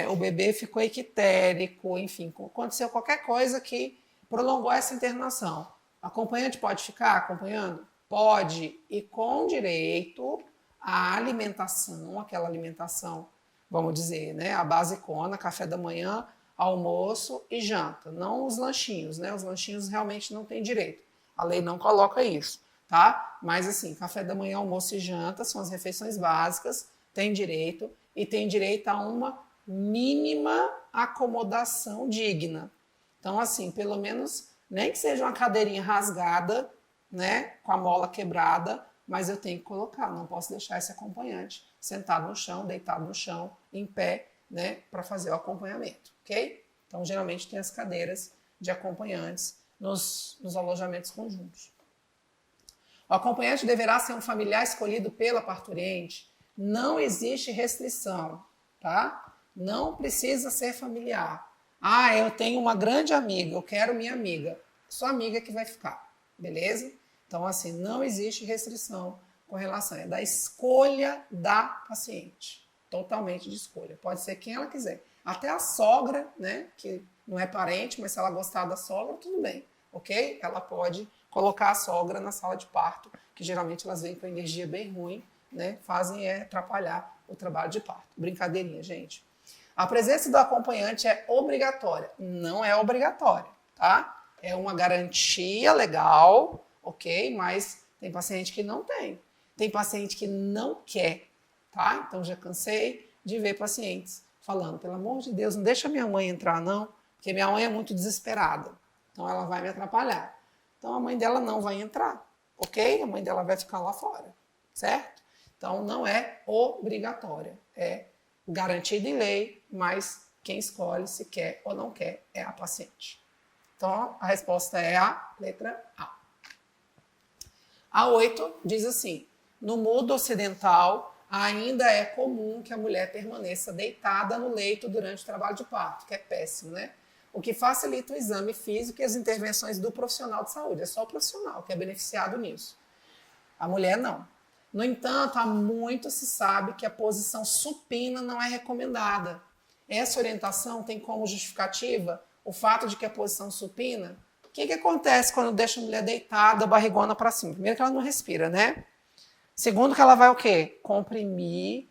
o bebê ficou ictérico, enfim, aconteceu qualquer coisa que prolongou essa internação. O acompanhante pode ficar acompanhando? Pode, e com direito à alimentação, aquela alimentação, vamos dizer, né, a basicona, café da manhã, almoço e janta, não os lanchinhos, né? Os lanchinhos realmente não tem direito. A lei não coloca isso, tá? Mas assim, café da manhã, almoço e janta são as refeições básicas, tem direito e tem direito a uma mínima acomodação digna. Então, assim, pelo menos, nem que seja uma cadeirinha rasgada, né, com a mola quebrada, mas eu tenho que colocar, não posso deixar esse acompanhante sentado no chão, deitado no chão, em pé, né, para fazer o acompanhamento, ok? Então, geralmente tem as cadeiras de acompanhantes nos alojamentos conjuntos. O acompanhante deverá ser um familiar escolhido pela parturiente. Não existe restrição, tá? Não precisa ser familiar. Ah, eu tenho uma grande amiga, eu quero minha amiga. Sua amiga que vai ficar, beleza? Então, assim, não existe restrição com relação, é da escolha da paciente. Totalmente de escolha. Pode ser quem ela quiser. Até a sogra, né, que não é parente, mas se ela gostar da sogra, tudo bem, ok? Ela pode colocar a sogra na sala de parto que geralmente elas vêm com energia bem ruim, né? Fazem atrapalhar o trabalho de parto. Brincadeirinha, gente. A presença do acompanhante é obrigatória. Não é obrigatória, tá? É uma garantia legal, ok? Mas tem paciente que não tem. Tem paciente que não quer, tá? Então já cansei de ver pacientes falando, pelo amor de Deus, não deixa minha mãe entrar não, porque minha mãe é muito desesperada. Então ela vai me atrapalhar. Então a mãe dela não vai entrar, ok? A mãe dela vai ficar lá fora, certo? Então não é obrigatória, é garantida em lei, mas quem escolhe se quer ou não quer é a paciente. Então a resposta é a letra A. A 8 diz assim: no mundo ocidental ainda é comum que a mulher permaneça deitada no leito durante o trabalho de parto, que é péssimo, né? O que facilita o exame físico e as intervenções do profissional de saúde. É só o profissional que é beneficiado nisso. A mulher não. No entanto, há muito se sabe que a posição supina não é recomendada. Essa orientação tem como justificativa o fato de que a posição supina... O que acontece quando deixa a mulher deitada, barrigona para cima? Primeiro que ela não respira, né? Segundo que ela vai o quê? Comprimir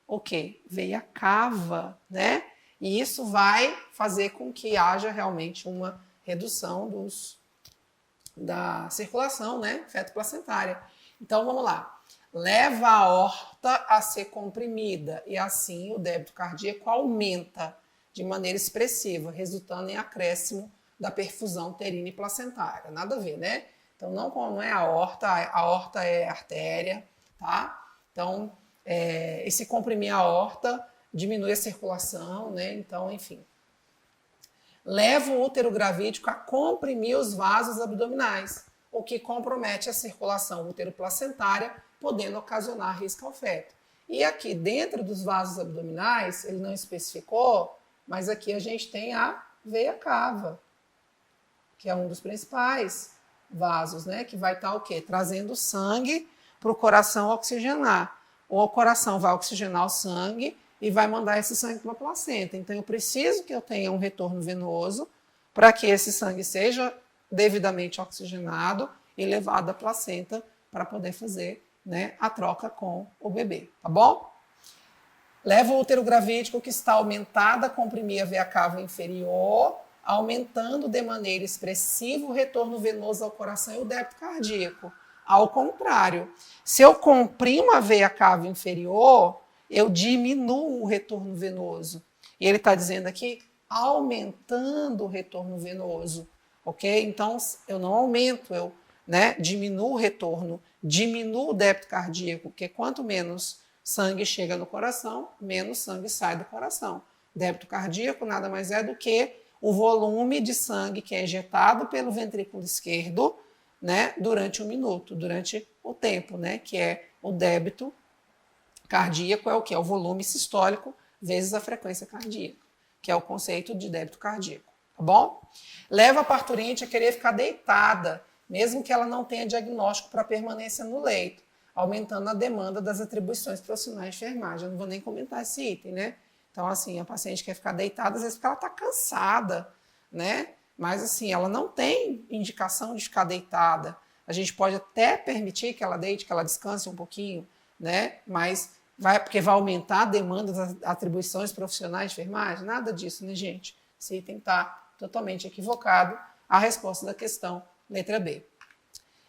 o quê? Veia cava, né? E isso vai fazer com que haja realmente uma redução da circulação, né? Feto-placentária. Então, vamos lá. Leva a aorta a ser comprimida e assim o débito cardíaco aumenta de maneira expressiva, resultando em acréscimo da perfusão uterina e placentária. Nada a ver, né? Então, não é a aorta é artéria, tá? Então, esse comprimir a aorta diminui a circulação, né? Então, enfim. Leva o útero gravídico a comprimir os vasos abdominais, o que compromete a circulação útero-placentária, podendo ocasionar risco ao feto. E aqui, dentro dos vasos abdominais, ele não especificou, mas aqui a gente tem a veia cava, que é um dos principais vasos, né? Que vai estar o quê? Trazendo sangue para o coração oxigenar. Ou o coração vai oxigenar o sangue e vai mandar esse sangue para a placenta. Então, eu preciso que eu tenha um retorno venoso para que esse sangue seja devidamente oxigenado e levado à placenta para poder fazer, né, a troca com o bebê, tá bom? Leva o útero gravídico que está aumentada a comprimir a veia cava inferior, aumentando de maneira expressiva o retorno venoso ao coração e o débito cardíaco. Ao contrário, se eu comprimo a veia cava inferior, eu diminuo o retorno venoso. E ele está dizendo aqui, aumentando o retorno venoso, ok? Então, eu não aumento, eu diminuo o retorno, diminuo o débito cardíaco, porque quanto menos sangue chega no coração, menos sangue sai do coração. Débito cardíaco nada mais é do que o volume de sangue que é injetado pelo ventrículo esquerdo, né, durante um minuto, durante o tempo, né, que é o débito cardíaco, é o que? É o volume sistólico vezes a frequência cardíaca, que é o conceito de débito cardíaco, tá bom? Leva a parturiente a querer ficar deitada, mesmo que ela não tenha diagnóstico para permanência no leito, aumentando a demanda das atribuições profissionais de enfermagem. Eu não vou nem comentar esse item, né? Então, assim, a paciente quer ficar deitada, às vezes porque ela está cansada, né? Mas, assim, ela não tem indicação de ficar deitada. A gente pode até permitir que ela deite, que ela descanse um pouquinho, né? Mas porque vai aumentar a demanda das atribuições profissionais de enfermagem? Nada disso, né, gente? Esse item está totalmente equivocado. A resposta da questão, letra B.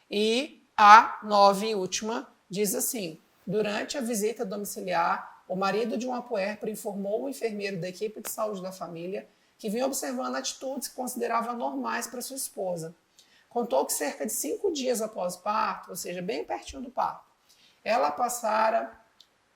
E a 9 e última diz assim: durante a visita domiciliar, o marido de uma puérpera informou o enfermeiro da equipe de saúde da família que vinha observando atitudes que considerava normais para sua esposa. Contou que cerca de 5 dias após o parto, ou seja, bem pertinho do parto, ela passara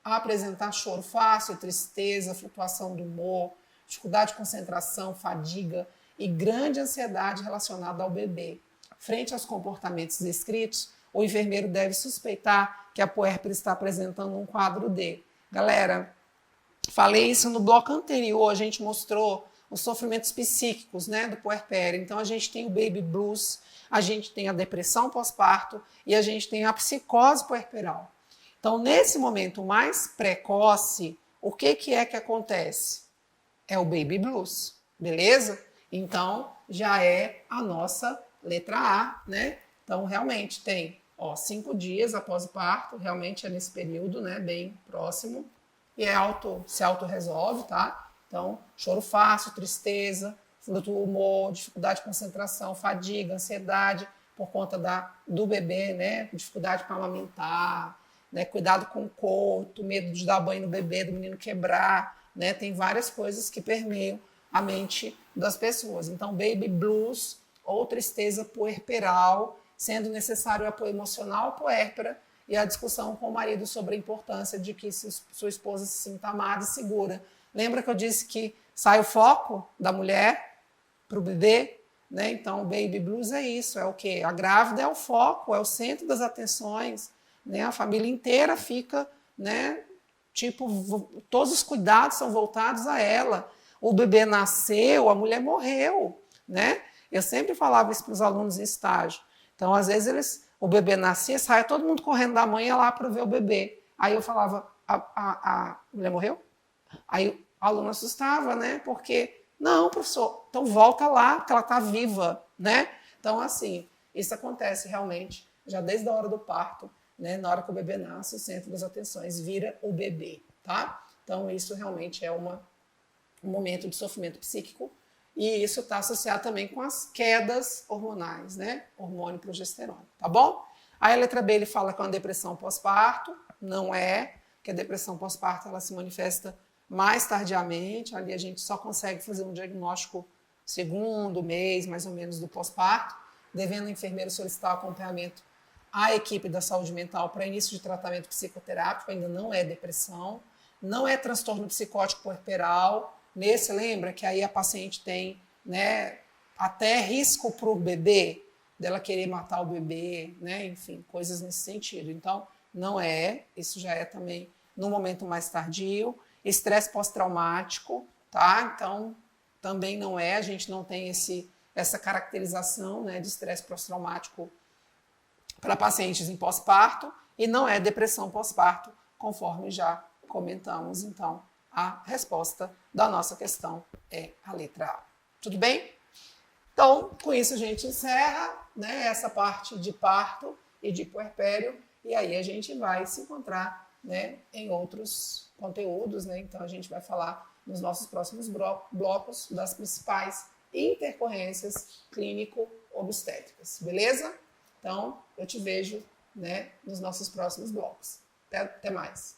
a apresentar choro fácil, tristeza, flutuação do humor, dificuldade de concentração, fadiga e grande ansiedade relacionada ao bebê. Frente aos comportamentos descritos, o enfermeiro deve suspeitar que a puérpera está apresentando um quadro de... Galera, falei isso no bloco anterior, a gente mostrou os sofrimentos psíquicos, né, do puerpério. Então, a gente tem o baby blues, a gente tem a depressão pós-parto e a gente tem a psicose puerperal. Então, nesse momento mais precoce, o que é que acontece? É o baby blues, beleza? Então, já é a nossa letra A, né? Então, realmente tem Ó, 5 dias após o parto, realmente é nesse período, né, bem próximo, e se auto-resolve, tá? Então, choro fácil, tristeza, fluxo do humor, dificuldade de concentração, fadiga, ansiedade, por conta do bebê, né, dificuldade para amamentar, né, cuidado com o coto, medo de dar banho no bebê, do menino quebrar, né, tem várias coisas que permeiam a mente das pessoas. Então, baby blues ou tristeza puerperal, sendo necessário o apoio emocional puérpera e a discussão com o marido sobre a importância de que sua esposa se sinta amada e segura. Lembra que eu disse que sai o foco da mulher para o bebê? Né? Então, o baby blues é isso, é o quê? A grávida é o foco, é o centro das atenções, né? A família inteira fica, né? Tipo, todos os cuidados são voltados a ela. O bebê nasceu, a mulher morreu, né? Eu sempre falava isso para os alunos em estágio. Então, às vezes, o bebê nascia, saia todo mundo correndo da mãe lá para ver o bebê. Aí eu falava, a mulher morreu? Aí o aluno assustava, né? Porque, não, professor, então volta lá, porque ela está viva, né? Então, assim, isso acontece realmente já desde a hora do parto, né? Na hora que o bebê nasce, o centro das atenções vira o bebê, tá? Então, isso realmente é um momento de sofrimento psíquico e isso está associado também com as quedas hormonais, né? Hormônio e progesterona, tá bom? Aí a letra B ele fala que é uma depressão pós-parto, não é, que a depressão pós-parto ela se manifesta mais tardiamente, ali a gente só consegue fazer um diagnóstico segundo mês, mais ou menos, do pós-parto, devendo o enfermeiro solicitar acompanhamento à equipe da saúde mental para início de tratamento psicoterápico, ainda não é depressão, não é transtorno psicótico puerperal. Nesse, lembra que aí a paciente tem, né, até risco para o bebê, dela querer matar o bebê, né, enfim, coisas nesse sentido. Então, não é, isso já é também no momento mais tardio. Estresse pós-traumático, tá? Então, também não é, a gente não tem essa caracterização, né, de estresse pós-traumático para pacientes em pós-parto, e não é depressão pós-parto, conforme já comentamos, então, a resposta da nossa questão é a letra A. Tudo bem? Então, com isso a gente encerra, né, essa parte de parto e de puerpério, e aí a gente vai se encontrar, né, em outros conteúdos, né? Então a gente vai falar nos nossos próximos blocos das principais intercorrências clínico-obstétricas, beleza? Então, eu te vejo, né, nos nossos próximos blocos. Até mais.